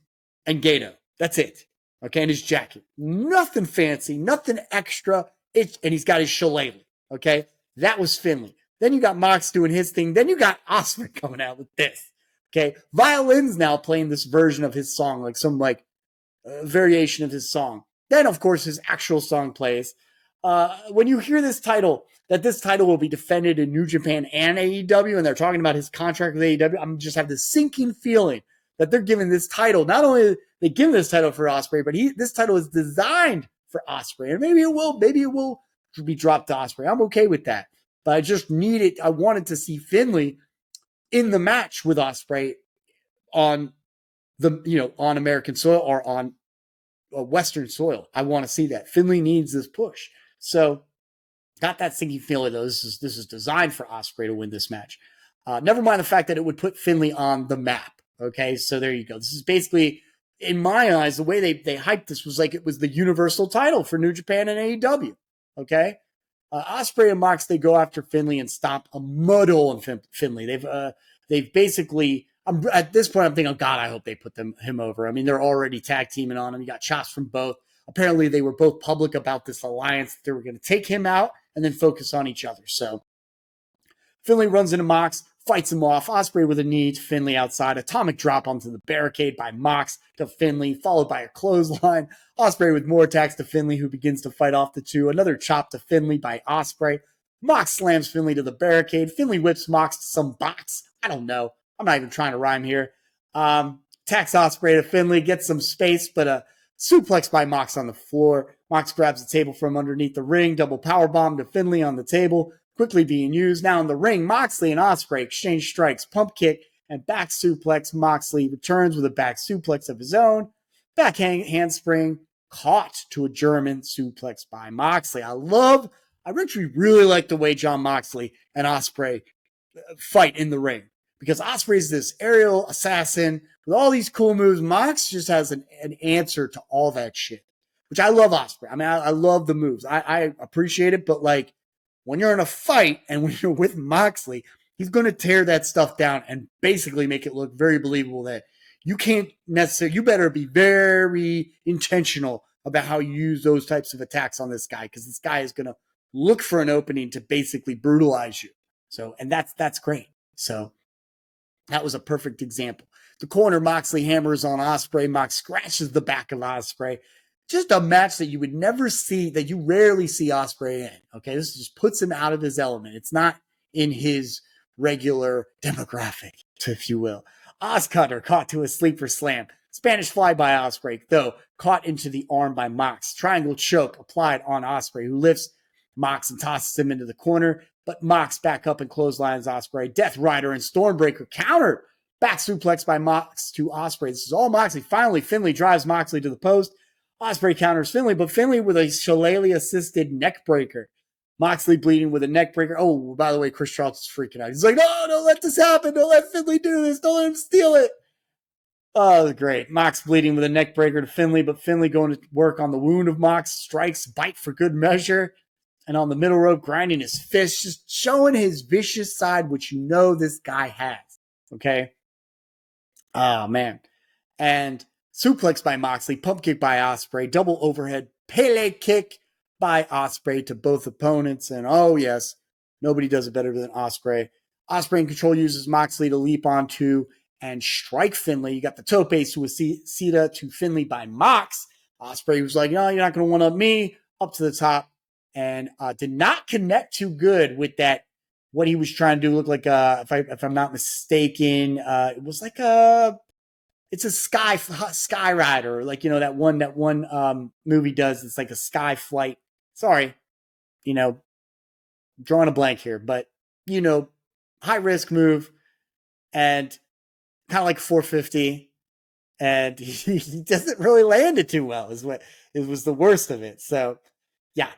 Gato. That's it. Okay, and his jacket. Nothing fancy, nothing extra. And he's got his shillelagh. Okay, that was Finlay. Then you got Mox doing his thing. Then you got Ospreay coming out with this. Okay, violins now playing this version of his song, like some variation of his song. Then, of course, his actual song plays. When you hear this title, that this title will be defended in New Japan and AEW, and they're talking about his contract with AEW, I'm just have this sinking feeling that they're giving this title. Not only are they giving this title for Ospreay, but this title is designed for Ospreay, and maybe it will be dropped to Ospreay. I'm okay with that, but I just I wanted to see Finlay in the match with Ospreay on on American soil or on Western soil. I want to see that. Finlay needs this push. So, got that sinking feeling, though. This is designed for Ospreay to win this match. Never mind the fact that it would put Finlay on the map. Okay, so there you go. This is basically, in my eyes, the way they hyped this was like it was the universal title for New Japan and AEW. Okay, Ospreay and Mox, they go after Finlay and stop a mud hole in Finlay. They've basically, At this point, I'm thinking, oh God, I hope they put him over. I mean, they're already tag teaming on him. You got chops from both. Apparently, they were both public about this alliance. They were going to take him out and then focus on each other. So Finlay runs into Mox, fights him off. Ospreay with a knee to Finlay outside. Atomic drop onto the barricade by Mox to Finlay, followed by a clothesline. Ospreay with more attacks to Finlay, who begins to fight off the two. Another chop to Finlay by Ospreay. Mox slams Finlay to the barricade. Finlay whips Mox to some box. I don't know. I'm not even trying to rhyme here. Attacks Ospreay to Finlay, gets some space, but a suplex by Mox on the floor. Mox grabs the table from underneath the ring. Double powerbomb to Finlay on the table. Quickly being used. Now in the ring, Moxley and Ospreay exchange strikes, pump kick, and back suplex. Moxley returns with a back suplex of his own. Backhand handspring, caught to a German suplex by Moxley. I actually really like the way Jon Moxley and Ospreay fight in the ring, because Ospreay is this aerial assassin with all these cool moves. Mox just has an answer to all that shit, which I love Ospreay. I mean, I love the moves. I appreciate it, but like, when you're in a fight and when you're with Moxley, he's going to tear that stuff down and basically make it look very believable that you can't necessarily, you better be very intentional about how you use those types of attacks on this guy, because this guy is going to look for an opening to basically brutalize you. So, and that's great. So that was a perfect example. The corner, Moxley hammers on Ospreay. Mox scratches the back of Ospreay. Just a match that you would never see, that you rarely see Ospreay in. Okay, this just puts him out of his element. It's not in his regular demographic, if you will. Oscutter caught to a sleeper slam. Spanish fly by Ospreay, though, caught into the arm by Mox. Triangle choke applied on Ospreay, who lifts Mox and tosses him into the corner. But Mox back up and clotheslines Ospreay. Death Rider and Stormbreaker counter. Back suplex by Mox to Ospreay. This is all Moxley. Finally, Finlay drives Moxley to the post. Ospreay counters Finlay, but Finlay with a Shillelagh-assisted neck breaker. Moxley bleeding with a neck breaker. Oh, by the way, Chris Charlton's freaking out. He's like, no, don't let this happen. Don't let Finlay do this. Don't let him steal it. Oh, great. Mox bleeding with a neck breaker to Finlay, but Finlay going to work on the wound of Mox. Strikes, bite for good measure. And on the middle rope, grinding his fist, just showing his vicious side, which you know this guy has. Okay? Oh, man. And suplex by Moxley, pump kick by Ospreay, double overhead Pele kick by Ospreay to both opponents. And oh yes, nobody does it better than Ospreay. Ospreay in control uses Moxley to leap onto and strike Finlay. You got the tope suicida to Finlay by Mox. Ospreay was like, no, you're not going to one-up me. Up to the top. And did not connect too good with that. What he was trying to do looked like, if I'm not mistaken, it was like it's a sky rider, like, you know, that one movie does. It's like a sky flight. Sorry, you know, drawing a blank here, but you know, high risk move and kind of like 450, and he doesn't really land it too well. Is what it was the worst of it. So yeah,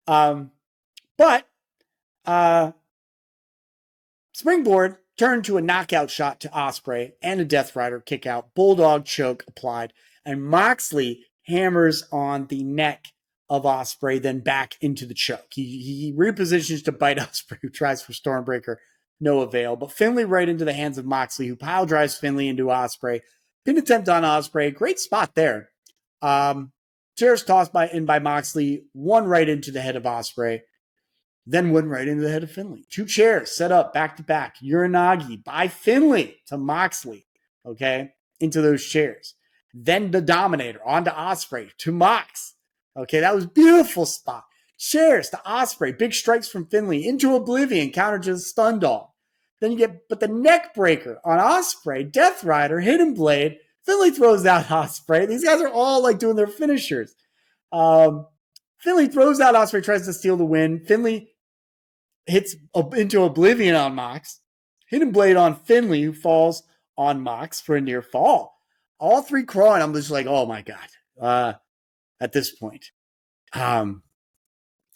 but springboard turned to a knockout shot to Ospreay and a Death Rider kick out. Bulldog choke applied. And Moxley hammers on the neck of Ospreay, then back into the choke. He repositions to bite Ospreay, who tries for Stormbreaker. No avail. But Finlay right into the hands of Moxley, who pile drives Finlay into Ospreay. Pin attempt on Ospreay. Great spot there. Chairs tossed by Moxley. One right into the head of Ospreay. Then went right into the head of Finlay. Two chairs set up back-to-back. Uranagi by Finlay to Moxley. Okay? Into those chairs. Then the Dominator onto Ospreay to Mox. Okay, that was a beautiful spot. Chairs to Ospreay. Big strikes from Finlay into oblivion. Counter to the stun dog. Then you get, but the neck breaker on Ospreay. Death Rider, Hidden Blade. Finlay throws out Ospreay. These guys are all like doing their finishers. Finlay throws out Ospreay, tries to steal the win. Finlay hits into oblivion on Mox. Hidden Blade on Finlay, who falls on Mox for a near fall. All three crawling. I'm just like, oh my God. At this point.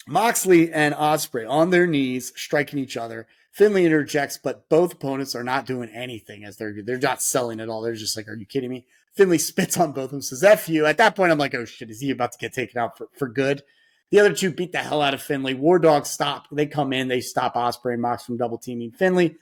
Moxley and Ospreay on their knees, striking each other. Finlay interjects, but both opponents are not doing anything as they're not selling at all. They're just like, are you kidding me? Finlay spits on both of them, says, F you. At that point, I'm like, oh shit, is he about to get taken out for good? The other two beat the hell out of Finlay. War Dogs stop. They come in. They stop Ospreay and Mox from double teaming Finlay.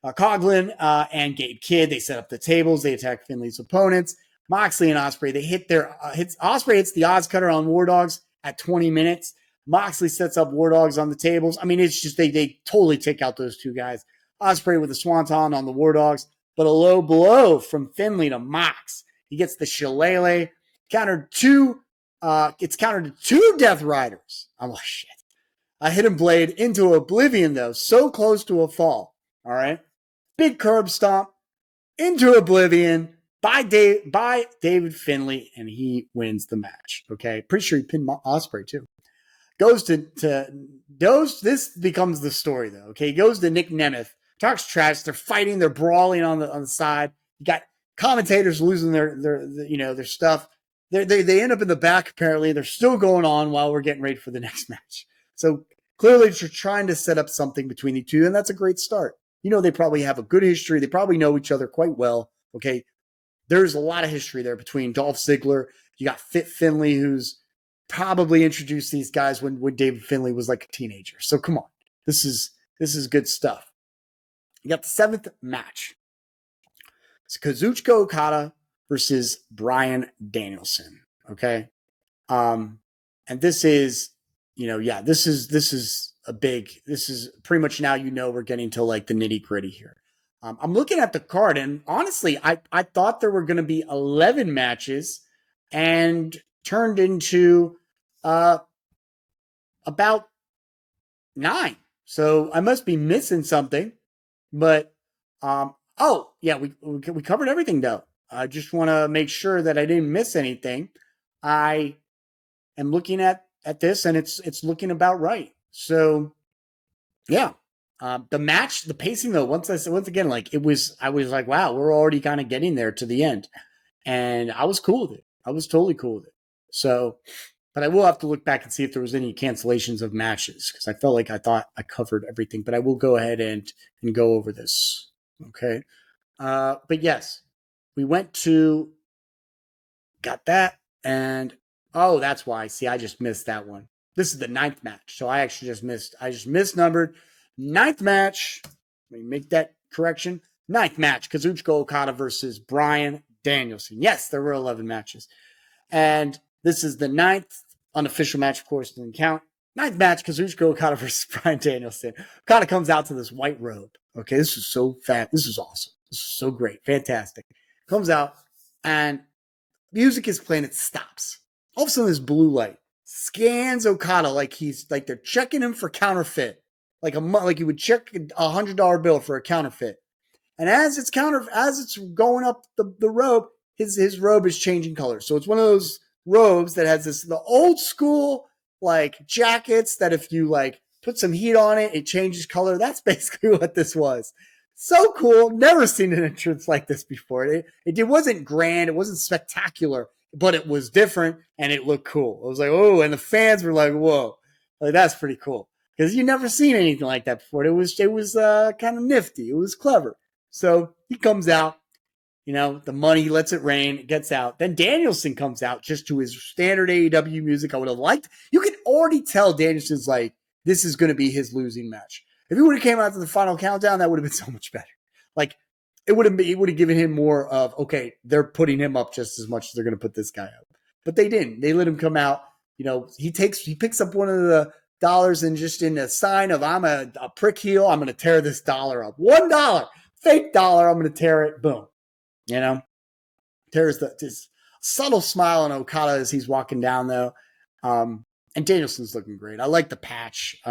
Coughlin and Gabe Kidd, they set up the tables. They attack Finlay's opponents. Moxley and Ospreay, they hit their Ospreay hits the odds cutter on War Dogs at 20 minutes. Moxley sets up War Dogs on the tables. I mean, it's just they totally take out those two guys. Ospreay with a swanton on the War Dogs, but a low blow from Finlay to Mox. He gets the shillelagh. It's countered to two Death Riders. I'm like, shit. A hidden blade into oblivion, though. So close to a fall. All right. Big curb stomp into oblivion by David Finlay, and he wins the match. Okay. Pretty sure he pinned Ospreay, too. Goes to this becomes the story, though. Okay. He goes to Nick Nemeth, talks trash. They're fighting. They're brawling on the side. You got commentators losing their stuff. They end up in the back, apparently. They're still going on while we're getting ready for the next match. So clearly they're trying to set up something between the two, and that's a great start. You know, they probably have a good history. They probably know each other quite well. Okay. There's a lot of history there between Dolph Ziggler. You got Finlay, who's probably introduced these guys when David Finlay was like a teenager. So come on. This is good stuff. You got the seventh match. It's Kazuchika Okada versus Bryan Danielson. Okay. And this is, this is pretty much now, we're getting to like the nitty gritty here. I'm looking at the card, and honestly, I thought there were going to be 11 matches and turned into about 9. So I must be missing something, but we covered everything though. I just want to make sure that I didn't miss anything. I am looking at this, and it's looking about right. So, yeah, the match, the pacing though. Once again, like I was like, wow, we're already kind of getting there to the end, and I was cool with it. I was totally cool with it. So, but I will have to look back and see if there was any cancellations of matches, because I felt like I thought I covered everything. But I will go ahead and go over this. Okay, but yes. We got that, and that's why. See, I just missed that one. This is the 9th match, so I just misnumbered. 9th match. Let me make that correction. 9th match, Kazuchika Okada versus Bryan Danielson. Yes, there were 11 matches. And this is the 9th unofficial match, of course, didn't count. 9th match, Kazuchika Okada versus Bryan Danielson. Okada comes out to this white robe. Okay, this is so fat. This is awesome. This is so great. Fantastic. Comes out, and music is playing. It stops. All of a sudden, this blue light scans Okada like they're checking him for counterfeit, like you would check a $100 bill for a counterfeit. And as it's going up the robe, his robe is changing color. So it's one of those robes that has the old school like jackets that if you like put some heat on it, it changes color. That's basically what this was. So cool. Never seen an entrance like this before. It wasn't grand. It wasn't spectacular, but it was different and it looked cool. It was like, oh, and the fans were like, whoa, like that's pretty cool. Because you never seen anything like that before. It was kind of nifty. It was clever. So he comes out, the money, lets it rain, it gets out. Then Danielson comes out just to his standard AEW music. I would have liked. You can already tell Danielson's like, this is going to be his losing match. If he would have came out to the final countdown, that would have been so much better. Like it would have given him more of, okay, they're putting him up just as much as they're going to put this guy up. But they didn't. They let him come out. He picks up one of the dollars and just in a sign of I'm a prick heel, I'm going to tear this dollar up. $1, fake dollar, I'm going to tear it. Boom. There's this subtle smile on Okada as he's walking down though. And Danielson's looking great. I like the patch.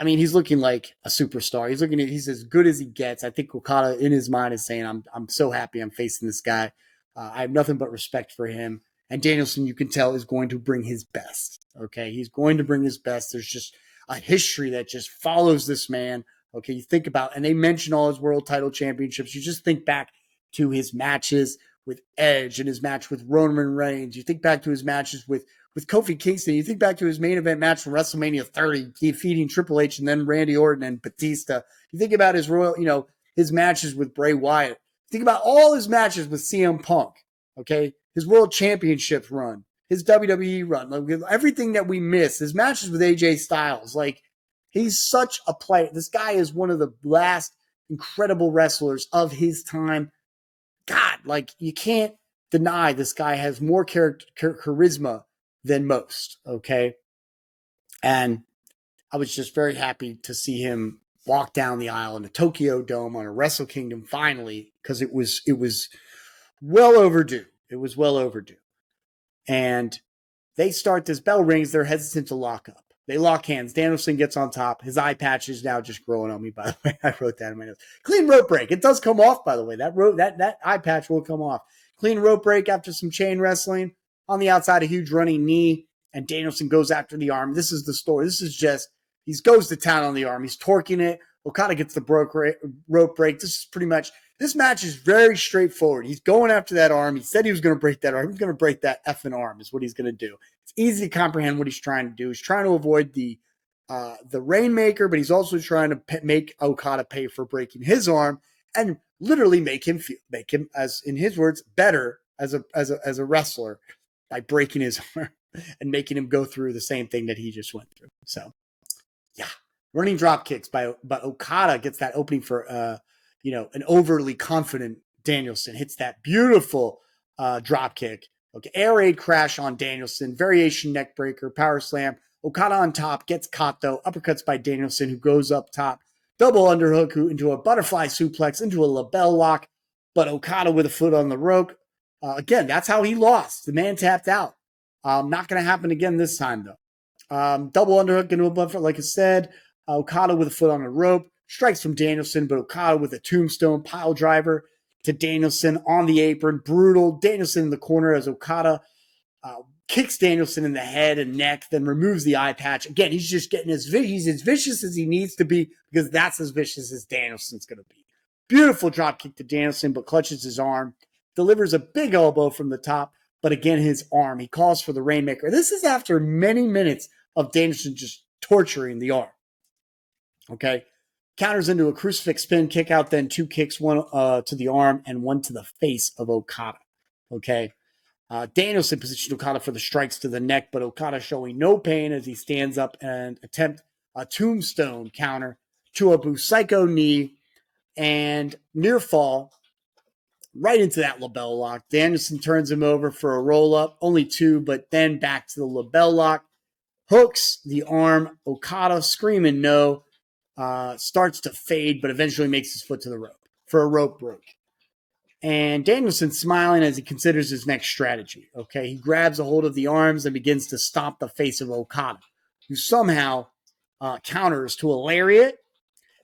He's looking like a superstar. He's as good as he gets. I think Okada in his mind is saying, I'm so happy I'm facing this guy. I have nothing but respect for him. And Danielson, you can tell, is going to bring his best. Okay. He's going to bring his best. There's just a history that just follows this man. Okay. You think about, and they mention all his world title championships. You just think back to his matches with Edge and his match with Roman Reigns. You think back to his matches with Kofi Kingston. You think back to his main event match from WrestleMania 30, defeating Triple H and then Randy Orton and Batista. You think about his his matches with Bray Wyatt. Think about all his matches with CM Punk. Okay. His world championship run, his WWE run, like everything that we miss, his matches with AJ Styles. Like he's such a player. This guy is one of the last incredible wrestlers of his time. God, like, you can't deny this guy has more charisma than most, okay? And I was just very happy to see him walk down the aisle in the Tokyo Dome on a Wrestle Kingdom finally, because it was well overdue. It was well overdue. And they start, this bell rings, they're hesitant to lock up. They lock hands. Danielson gets on top. His eye patch is now just growing on me, by the way. I wrote that in my notes. Clean rope break. It does come off, by the way. That eye patch will come off. Clean rope break after some chain wrestling. On the outside, a huge running knee, and Danielson goes after the arm. This is the story. This is just, he goes to town on the arm. He's torquing it. Okada gets the rope break. This is pretty much, this match is very straightforward. He's going after that arm. He said he was going to break that arm. He's going to break that effing arm is what he's going to do. It's easy to comprehend what he's trying to do. He's trying to avoid the Rainmaker, but he's also trying to make Okada pay for breaking his arm and literally make him, as in his words, better as a wrestler by breaking his arm and making him go through the same thing that he just went through. So, yeah, running drop kicks but Okada gets that opening for an overly confident Danielson, hits that beautiful drop kick. Okay, air raid crash on Danielson, variation neck breaker, power slam. Okada on top, gets caught though, uppercuts by Danielson, who goes up top, double underhook into a butterfly suplex, into a label lock, but Okada with a foot on the rope. Again, that's how he lost. The man tapped out. Not going to happen again this time though. Double underhook into a butterfly, like I said. Okada with a foot on the rope, strikes from Danielson, but Okada with a tombstone pile driver to Danielson on the apron. Brutal. Danielson in the corner as Okada kicks Danielson in the head and neck, then removes the eye patch. Again, he's just getting he's as vicious as he needs to be, because that's as vicious as Danielson's going to be. Beautiful drop kick to Danielson, but clutches his arm. Delivers a big elbow from the top, but again, his arm. He calls for the Rainmaker. This is after many minutes of Danielson just torturing the arm. Okay. Counters into a crucifix spin, kick out, then two kicks, one to the arm and one to the face of Okada. Okay. Danielson positioned Okada for the strikes to the neck, but Okada showing no pain as he stands up and attempt a tombstone counter to a Busaiku knee and near fall right into that label lock. Danielson turns him over for a roll up, only two, but then back to the label lock. Hooks the arm. Okada screaming no. Starts to fade, but eventually makes his foot to the rope for a rope break. And Danielson smiling as he considers his next strategy. Okay, he grabs a hold of the arms and begins to stomp the face of Okada, who somehow counters to a lariat,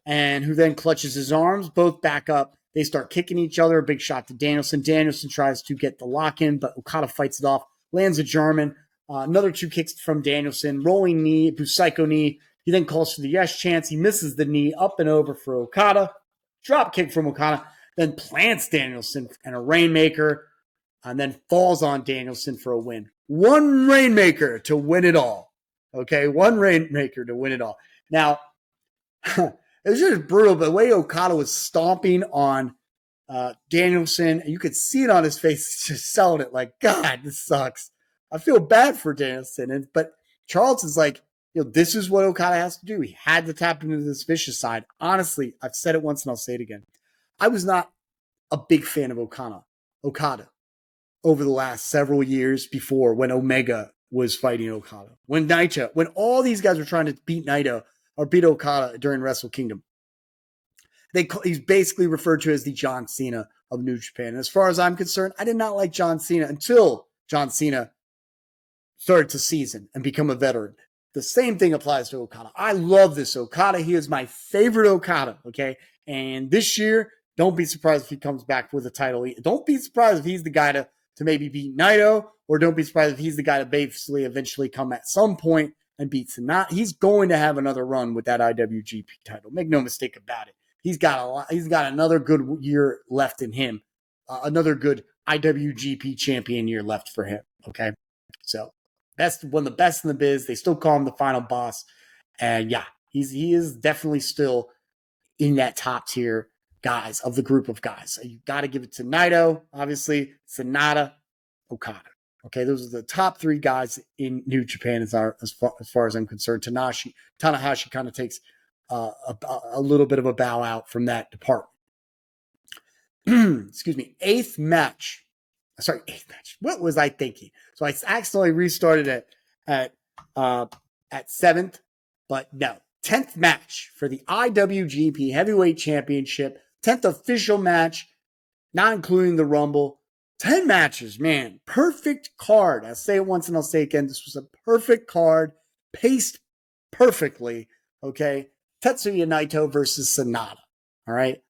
and who then clutches his arms. Both back up. They start kicking each other. A big shot to Danielson. Danielson tries to get the lock in, but Okada fights it off. Lands a German. Another two kicks from Danielson. Rolling knee, Busaiku knee. He then calls for the yes chance. He misses the knee, up and over for Okada. Drop kick from Okada. Then plants Danielson and a Rainmaker, and then falls on Danielson for a win. One Rainmaker to win it all. Okay, one Rainmaker to win it all. Now, it was just brutal, but the way Okada was stomping on Danielson, you could see it on his face, just selling it like, God, this sucks. I feel bad for Danielson. But Charles is like, this is what Okada has to do. He had to tap into this vicious side. Honestly, I've said it once and I'll say it again. I was not a big fan of Okada over the last several years before, when Omega was fighting Okada. When all these guys were trying to beat Naito or beat Okada during Wrestle Kingdom. He's basically referred to as the John Cena of New Japan. And as far as I'm concerned, I did not like John Cena until John Cena started to season and become a veteran. The same thing applies to Okada. I love this Okada. He is my favorite Okada, okay? And this year, don't be surprised if he comes back with a title. Don't be surprised if he's the guy to maybe beat Naito, or don't be surprised if he's the guy to basically eventually come at some point and beat Sanada. He's going to have another run with that IWGP title. Make no mistake about it. He's got another good year left in him. Another good IWGP champion year left for him, okay? So, one of the best in the biz. They still call him the final boss. And yeah, he is definitely still in that top tier guys of the group of guys. So you got to give it to Naito, obviously, Sanada, Okada. Okay, those are the top three guys in New Japan as far as I'm concerned. Tanahashi kind of takes a little bit of a bow out from that department. Excuse me. Eighth match. What was I thinking? So I accidentally restarted at seventh, but no. 10th match for the IWGP Heavyweight Championship. 10th official match, not including the Rumble. 10 matches, man. Perfect card. I'll say it once and I'll say it again. This was a perfect card, paced perfectly. Okay. Tetsuya Naito versus Sanada. All right.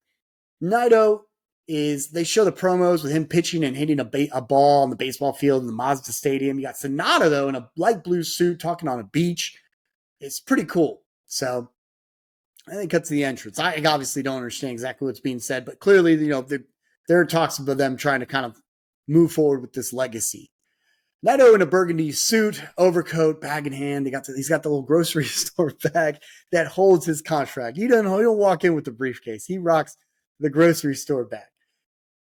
Naito they show the promos with him pitching and hitting a ball on the baseball field in the Mazda Stadium. You got Sanada, though, in a light blue suit talking on a beach. It's pretty cool. So I think cut to the entrance. I obviously don't understand exactly what's being said, but clearly, there are talks about them trying to kind of move forward with this legacy. Naito in a burgundy suit, overcoat, bag in hand. He's got the little grocery store bag that holds his contract. He don't walk in with the briefcase. He rocks the grocery store bag.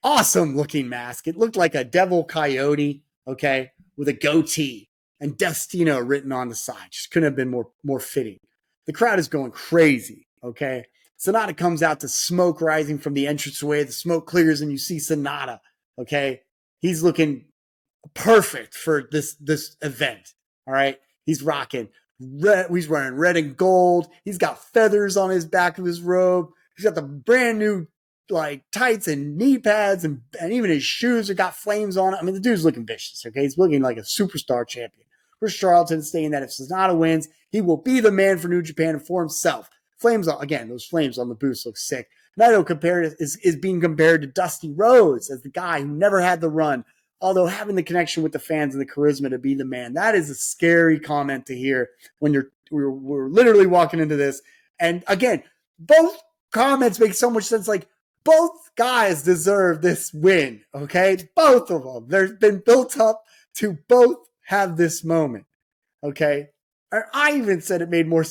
Awesome looking mask. It looked like a devil coyote, okay, with a goatee and Destino written on the side. Just couldn't have been more fitting. The crowd is going crazy, okay? Sanada comes out to smoke rising from the entranceway. The smoke clears and you see Sanada, okay? He's looking perfect for this event, all right? He's rocking red. He's wearing red and gold. He's got feathers on his back of his robe. He's got the brand new tights and knee pads and even his shoes have got flames on it. I mean, the dude's looking vicious, okay? He's looking like a superstar champion. Chris Charlton saying that if Sanada wins, he will be the man for New Japan and for himself. Flames again, those flames on the boots look sick. Naito is being compared to Dusty Rhodes as the guy who never had the run, although having the connection with the fans and the charisma to be the man. That is a scary comment to hear when we're literally walking into this. And again, both comments make so much sense. Like, both guys deserve this win, okay? Both of them. They've been built up to both have this moment, okay? I even said it made more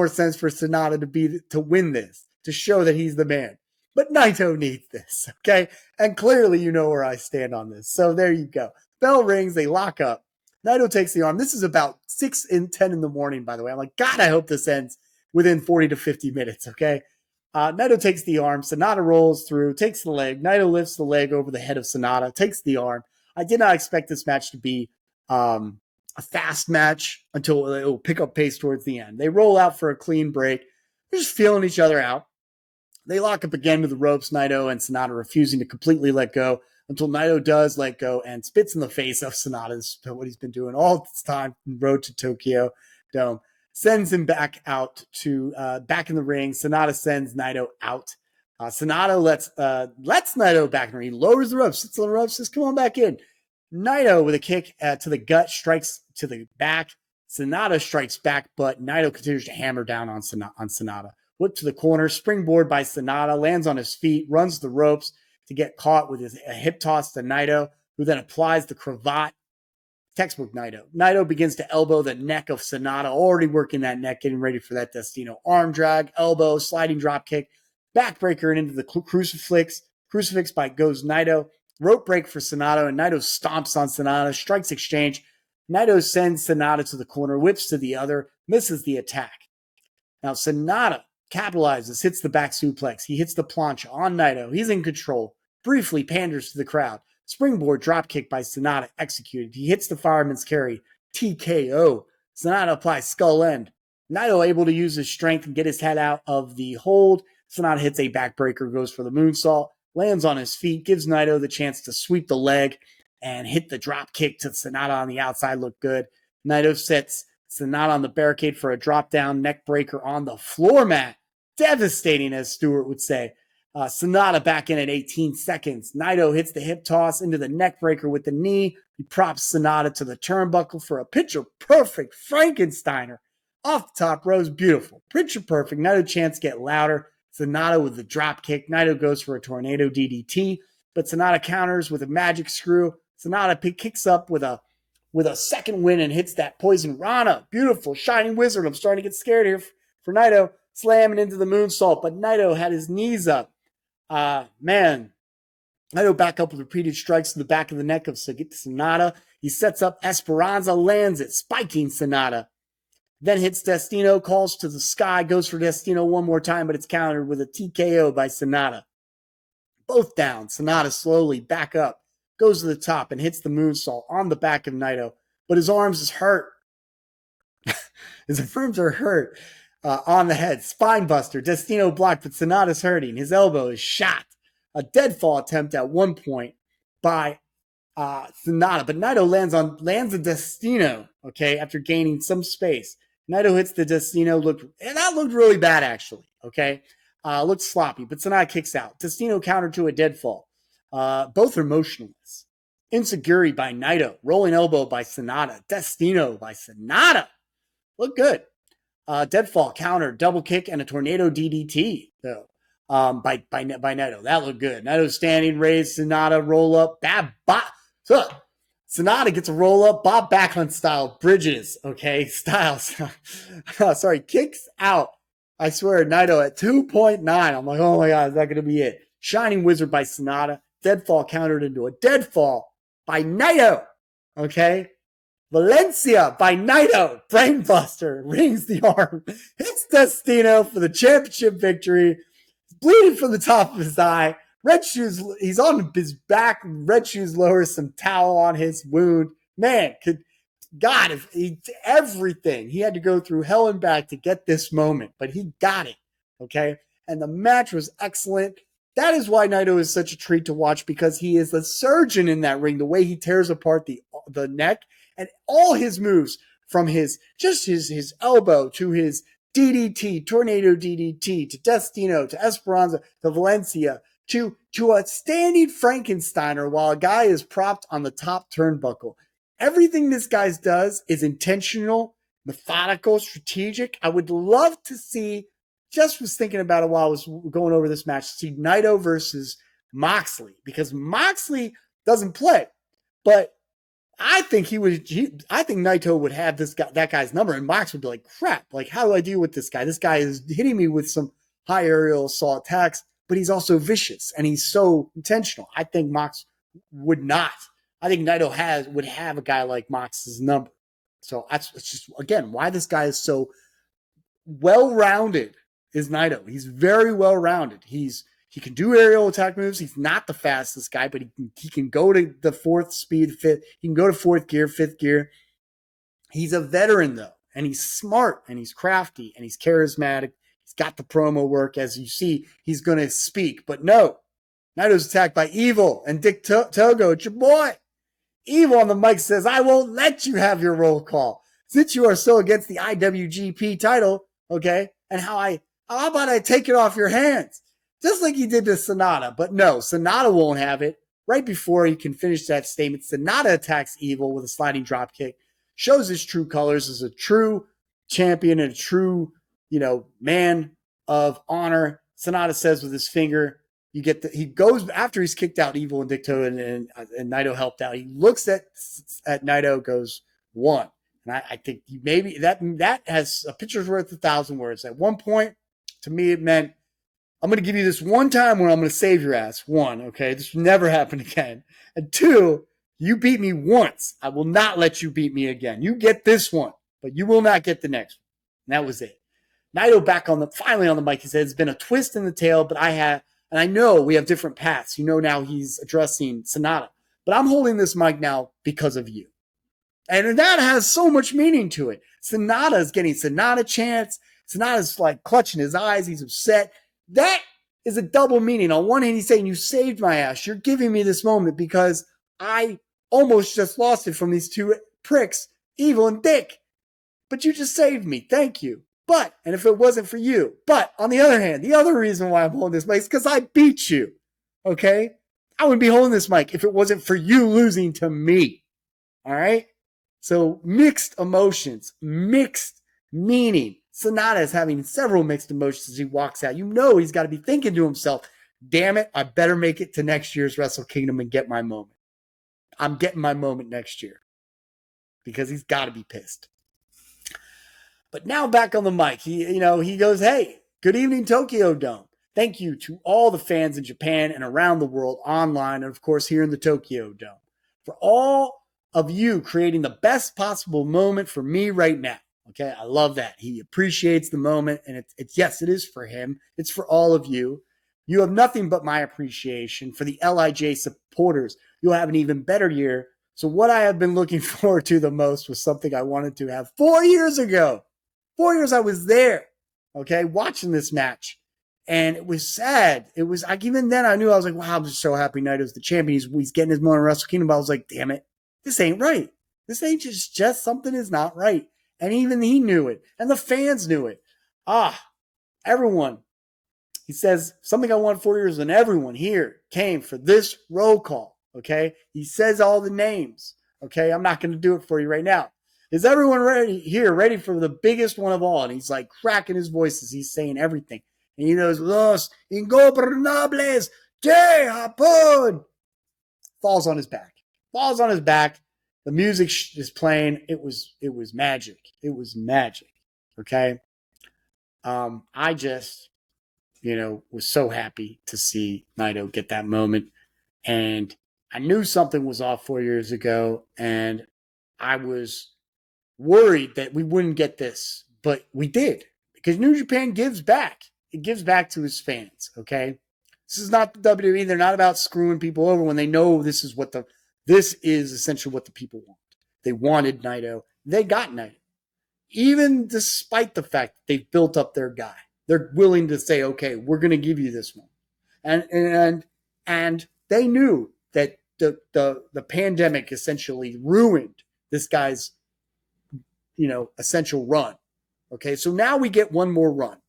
sense for Sanada to win this, to show that he's the man. But Naito needs this, okay? And clearly you know where I stand on this. So there you go. Bell rings, they lock up. Naito takes the arm. This is about 6 and 10 in the morning, by the way. I'm like, God, I hope this ends within 40 to 50 minutes, okay? Naito takes the arm. Sanada rolls through, takes the leg. Naito lifts the leg over the head of Sanada, takes the arm. I did not expect this match to be a fast match until it will pick up pace towards the end. They roll out for a clean break. They're just feeling each other out. They lock up again to the ropes, Naito and Sanada refusing to completely let go until Naito does let go and spits in the face of Sanada. This is what he's been doing all this time on the road to Tokyo Dome. Sends him back out to back in the ring. Sanada sends Naito out. Sanada lets Naito back in the ring. He lowers the ropes, sits on the ropes, says, "Come on back in." Naito with a kick to the gut strikes to the back. Sanada strikes back, but Naito continues to hammer down on Sanada. Whip to the corner, springboard by Sanada, lands on his feet, runs the ropes to get caught with a hip toss to Naito, who then applies the cravat. Textbook Naito. Naito begins to elbow the neck of Sanada, already working that neck, getting ready for that Destino. Arm drag, elbow, sliding drop kick, backbreaker and into the crucifix. Crucifix by goes Naito. Rope break for Sanada, and Naito stomps on Sanada. Strikes exchange. Naito sends Sanada to the corner, whips to the other, misses the attack. Now Sanada capitalizes, hits the back suplex. He hits the plancha on Naito. He's in control. Briefly panders to the crowd. Springboard dropkick by Sanada executed. He hits the fireman's carry. TKO. Sanada applies skull end. Naito able to use his strength and get his head out of the hold. Sanada hits a backbreaker, goes for the moonsault, lands on his feet, gives Naito the chance to sweep the leg and hit the drop kick to Sanada on the outside. Looked good. Naito sets Sanada on the barricade for a drop down neck breaker on the floor mat. Devastating, as Stewart would say. Sanada back in at 18 seconds. Naito hits the hip toss into the neck breaker with the knee. He props Sanada to the turnbuckle for a picture-perfect Frankensteiner. Off the top rows, beautiful. Picture-perfect. Naito chants get louder. Sanada with the drop kick. Naito goes for a tornado DDT, but Sanada counters with a magic screw. Sanada kicks up with a second win and hits that poison Rana. Beautiful. Shining Wizard. I'm starting to get scared here for Naito. Slamming into the moonsault, but Naito had his knees up. Naito back up with repeated strikes to the back of the neck of Sanada. He sets up Esperanza, lands it, spiking Sanada. Then hits Destino, calls to the sky, goes for Destino one more time, but it's countered with a TKO by Sanada. Both down. Sanada slowly back up, goes to the top and hits the moonsault on the back of Naito, but his arms is hurt. His arms are hurt on the head. Spine buster. Destino blocked, but Sanada's hurting. His elbow is shot. A deadfall attempt at one point by Sanada, but Naito lands a Destino, okay, after gaining some space. Naito hits the Destino, that looked really bad, actually, okay? Looked sloppy, but Sanada kicks out. Destino countered to a deadfall. Both are motionless. Insecurity by Naito. Rolling elbow by Sanada. Destino by Sanada. Look good. Deadfall counter, double kick, and a tornado DDT, though, by Naito. That looked good. Naito standing, raised, Sanada, roll up, Sanada gets a roll up, Bob Backlund style, bridges, okay, styles. Sorry, kicks out. I swear, Naito at 2.9. I'm like, oh my God, is that going to be it? Shining Wizard by Sanada. Deadfall countered into a deadfall by Naito, okay? Valencia by Naito. Brainbuster rings the arm. Hits Destino for the championship victory. Bleeding from the top of his eye. Red Shoes, he's on his back. Red Shoes lowers some towel on his wound. Man, everything. He had to go through hell and back to get this moment, but he got it, okay? And the match was excellent. That is why Naito is such a treat to watch, because he is a surgeon in that ring. The way he tears apart the neck and all his moves, from his elbow to his DDT, tornado DDT, to Destino, to Esperanza, to Valencia, to a standing Frankensteiner while a guy is propped on the top turnbuckle. Everything this guy does is intentional, methodical, strategic. I would love to see, just was thinking about it while I was going over this match, see Naito versus Moxley, because Moxley doesn't play, but I think I think Naito would have that guy's number, and Mox would be like, crap, like, how do I deal with this guy? This guy is hitting me with some high aerial assault attacks, but he's also vicious and he's so intentional. I think Mox would not. I think Naito would have a guy like Mox's number. So it's just, again, why this guy is so well-rounded is Naito. He's very well-rounded. He can do aerial attack moves. He's not the fastest guy, but he can go to the fourth speed, fifth. He can go to fourth gear, fifth gear. He's a veteran, though, and he's smart, and he's crafty, and he's charismatic. He's got the promo work. As you see, he's going to speak. But no, Naito's attacked by Evil and Dick Togo. It's your boy. Evil on the mic says, I won't let you have your roll call. Since you are so against the IWGP title, okay, and how about I take it off your hands? Just like he did to Sanada. But no, Sanada won't have it. Right before he can finish that statement, Sanada attacks Evil with a sliding drop kick, shows his true colors as a true champion and a true, man of honor. Sanada says with his finger, he goes after he's kicked out Evil and Dicto and Naito helped out. He looks at Naito, goes 1. And I think maybe that has a picture's worth 1,000 words. At one point, to me, it meant, I'm going to give you this one time where I'm going to save your ass. 1, okay? This will never happen again. And 2, you beat me once. I will not let you beat me again. You get this one, but you will not get the next one. And that was it. Naito finally on the mic. He said, it's been a twist in the tail, but and I know we have different paths. Now he's addressing Sanada. But I'm holding this mic now because of you. And that has so much meaning to it. Sanada is getting Sanada chants. Sanada's like clutching his eyes. He's upset. That is a double meaning. On one hand, he's saying, you saved my ass. You're giving me this moment because I almost just lost it from these two pricks, Evil and Dick. But you just saved me. Thank you. And if it wasn't for you. But on the other hand, the other reason why I'm holding this mic is because I beat you. Okay? I wouldn't be holding this mic if it wasn't for you losing to me. All right? So mixed emotions, mixed meaning. Sanada is having several mixed emotions as he walks out. He's got to be thinking to himself, damn it, I better make it to next year's Wrestle Kingdom and get my moment. I'm getting my moment next year because he's got to be pissed. But now back on the mic, he goes, hey, good evening, Tokyo Dome. Thank you to all the fans in Japan and around the world online, and of course here in the Tokyo Dome, for all of you creating the best possible moment for me right now. Okay, I love that. He appreciates the moment, and it's yes, it is for him. It's for all of you. You have nothing but my appreciation. For the LIJ supporters, you'll have an even better year. So what I have been looking forward to the most was something I wanted to have 4 years ago. 4 years I was there, okay, watching this match. And it was sad. It was like, even then I knew, I was like, wow, I'm just so happy Naito's the champion. He's getting his moment in Wrestle Kingdom. But I was like, damn it, this ain't right. This ain't just something is not right. And even he knew it. And the fans knew it. Everyone. He says, something I wanted 4 years, and everyone here came for this roll call. Okay. He says all the names. Okay. I'm not going to do it for you right now. Is everyone ready for the biggest one of all? And he's like cracking his voice as he's saying everything. And he goes, Los Ingobernables de Japón. Falls on his back. The music is playing. It was magic. It was magic. Okay. I just, was so happy to see Naito get that moment. And I knew something was off 4 years ago. And I was worried that we wouldn't get this. But we did. Because New Japan gives back. It gives back to his fans. Okay. This is not the WWE. They're not about screwing people over when they know this is essentially what the people want. They wanted Naito. They got Naito. Even despite the fact that they've built up their guy, they're willing to say, okay, we're going to give you this one. And they knew that the pandemic essentially ruined this guy's, essential run. Okay. So now we get one more run.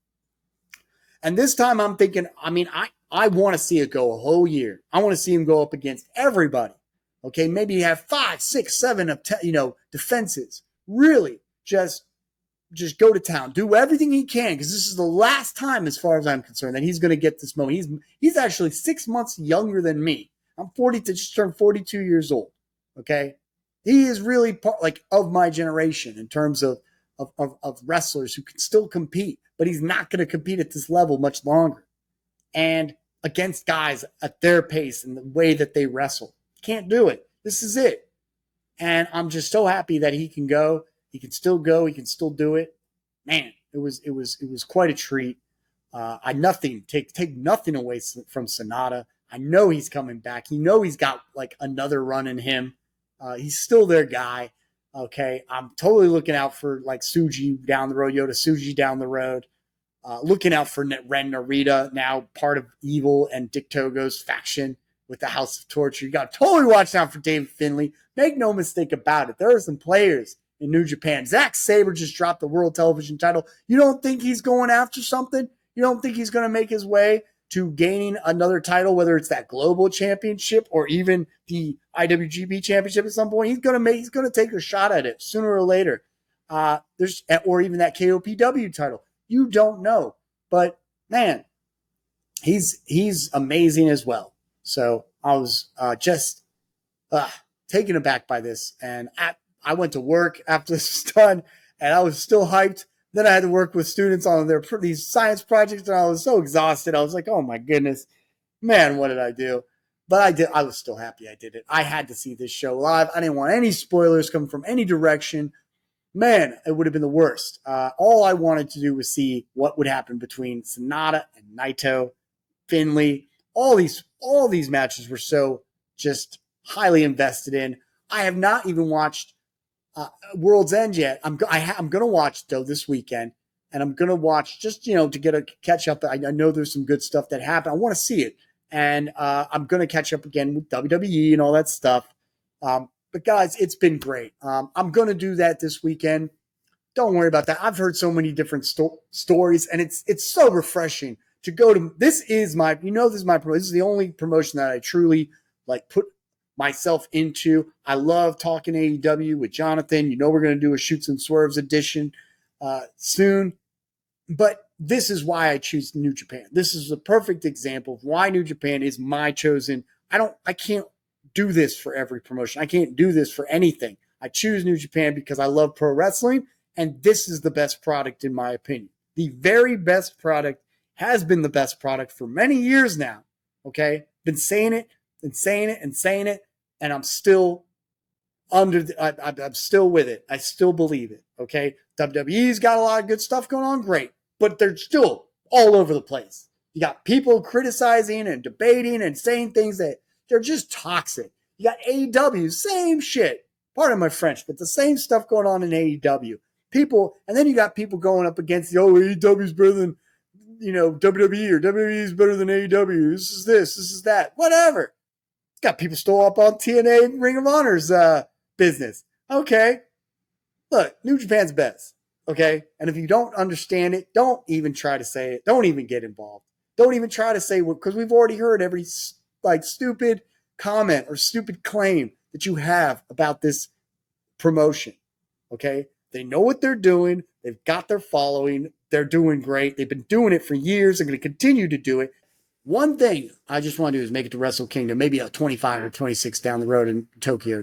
And this time I'm thinking, I want to see it go a whole year. I want to see him go up against everybody. Okay, maybe have 5, 6, 7 defenses. Really, just go to town. Do everything he can, because this is the last time, as far as I'm concerned, that he's going to get this moment. He's actually 6 months younger than me. I'm just turned 42 years old. Okay, he is really part of my generation in terms of wrestlers who can still compete, but he's not going to compete at this level much longer. And against guys at their pace and the way that they wrestle. Can't do it. This is it. And I'm just so happy that he can go. He can still go. He can still do it. Man, it was quite a treat. Take nothing away from Sanada. I know he's coming back. You know he's got another run in him. He's still their guy. Okay, I'm totally looking out for Tsuji down the road, Yota Tsuji down the road. Looking out for Ren Narita, now part of Evil and Dick Togo's faction with the House of Torture. You got to totally watch out for David Finlay. Make no mistake about it. There are some players in New Japan. Zack Sabre just dropped the World Television title. You don't think he's going after something? You don't think he's going to make his way to gaining another title, whether it's that Global Championship or even the IWGP Championship at some point? He's going to take a shot at it sooner or later. Or even that KOPW title. You don't know. But, man, he's amazing as well. So I was just taken aback by this. And I went to work after this was done, and I was still hyped. Then I had to work with students on these science projects, and I was so exhausted. I was like, oh, my goodness. Man, what did I do? But I was still happy I did it. I had to see this show live. I didn't want any spoilers coming from any direction. Man, it would have been the worst. All I wanted to do was see what would happen between Sanada and Naito, Finlay. All these matches were so just highly invested in. I have not even watched World's End yet. I'm going to watch though this weekend, and I'm going to watch just to get a catch up. I know there's some good stuff that happened. I want to see it, and I'm going to catch up again with WWE and all that stuff. But guys, it's been great. I'm going to do that this weekend. Don't worry about that. I've heard so many different stories, and it's so refreshing to go to. This is my this is the only promotion that I truly put myself into. I love talking AEW with Jonathan. We're going to do a Shoots and Swerves edition soon. But this is why I choose New Japan. This is a perfect example of why New Japan is my chosen. I can't do this for every promotion. I can't do this for anything. I choose New Japan because I love pro wrestling, and this is the best product in my opinion. The very best product, has been the best product for many years now. Okay? Been saying it, and I'm still I'm still with it. I still believe it. Okay, WWE's got a lot of good stuff going on, great, but they're still all over the place. You got people criticizing and debating and saying things that they're just toxic. You got AEW, same shit. Pardon my French, but the same stuff going on in AEW. People, and then you got people going up against AEW's better than WWE, or WWE is better than AEW. This is that, whatever. Got people still up on TNA and Ring of Honor's business. Okay. Look, New Japan's best. Okay. And if you don't understand it, don't even try to say it. Don't even get involved. Don't even try to say what, because we've already heard every stupid comment or stupid claim that you have about this promotion. Okay. They know what they're doing. They've got their following. They're doing great. They've been doing it for years. They're going to continue to do it. One thing I just want to do is make it to Wrestle Kingdom, maybe a 25 or 26 down the road in Tokyo.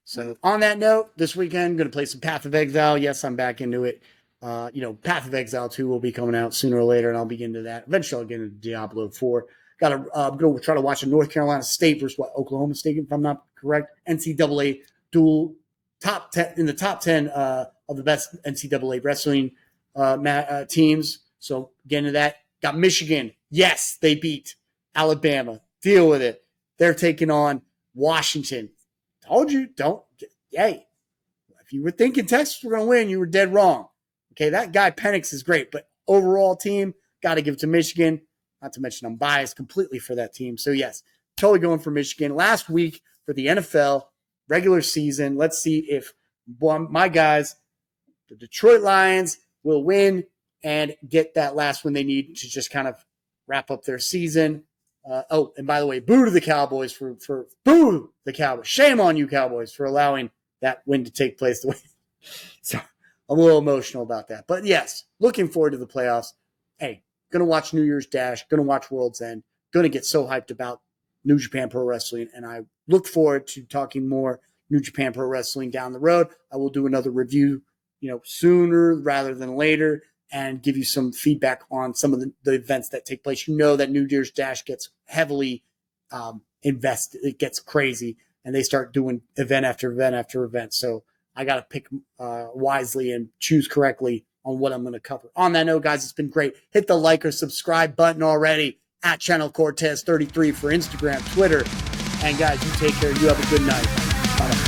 So on that note, this weekend, I'm going to play some Path of Exile. Yes, I'm back into it. Path of Exile 2 will be coming out sooner or later, and I'll be into that. Eventually, I'll get into Diablo 4. I'm going to try to watch a North Carolina State versus Oklahoma State, if I'm not correct. NCAA dual top 10 in the top 10 of the best NCAA wrestling teams. So get into that. Got Michigan. Yes, they beat Alabama. Deal with it. They're taking on Washington. Told you, don't. Hey, if you were thinking Texas were going to win, you were dead wrong. Okay, that guy Penix is great, but overall team, got to give it to Michigan. Not to mention I'm biased completely for that team. So yes, totally going for Michigan. Last week for the NFL regular season, let's see if my guys, the Detroit Lions, will win and get that last one they need to just kind of wrap up their season. And by the way, boo to the Cowboys for boo the Cowboys. Shame on you, Cowboys, for allowing that win to take place the way. So I'm a little emotional about that. But yes, looking forward to the playoffs. Hey, going to watch New Year's Dash, going to watch World's End, going to get so hyped about New Japan Pro Wrestling, and I look forward to talking more New Japan Pro Wrestling down the road. I will do another review, sooner rather than later, and give you some feedback on some of the events that take place. You know that New Year's Dash gets heavily invested. It gets crazy, and they start doing event after event after event. So I got to pick wisely and choose correctly on what I'm going to cover. On that note, guys, it's been great. Hit the like or subscribe button already at Channel Cortez 33 for Instagram, Twitter. And guys, you take care. You have a good night. Bye.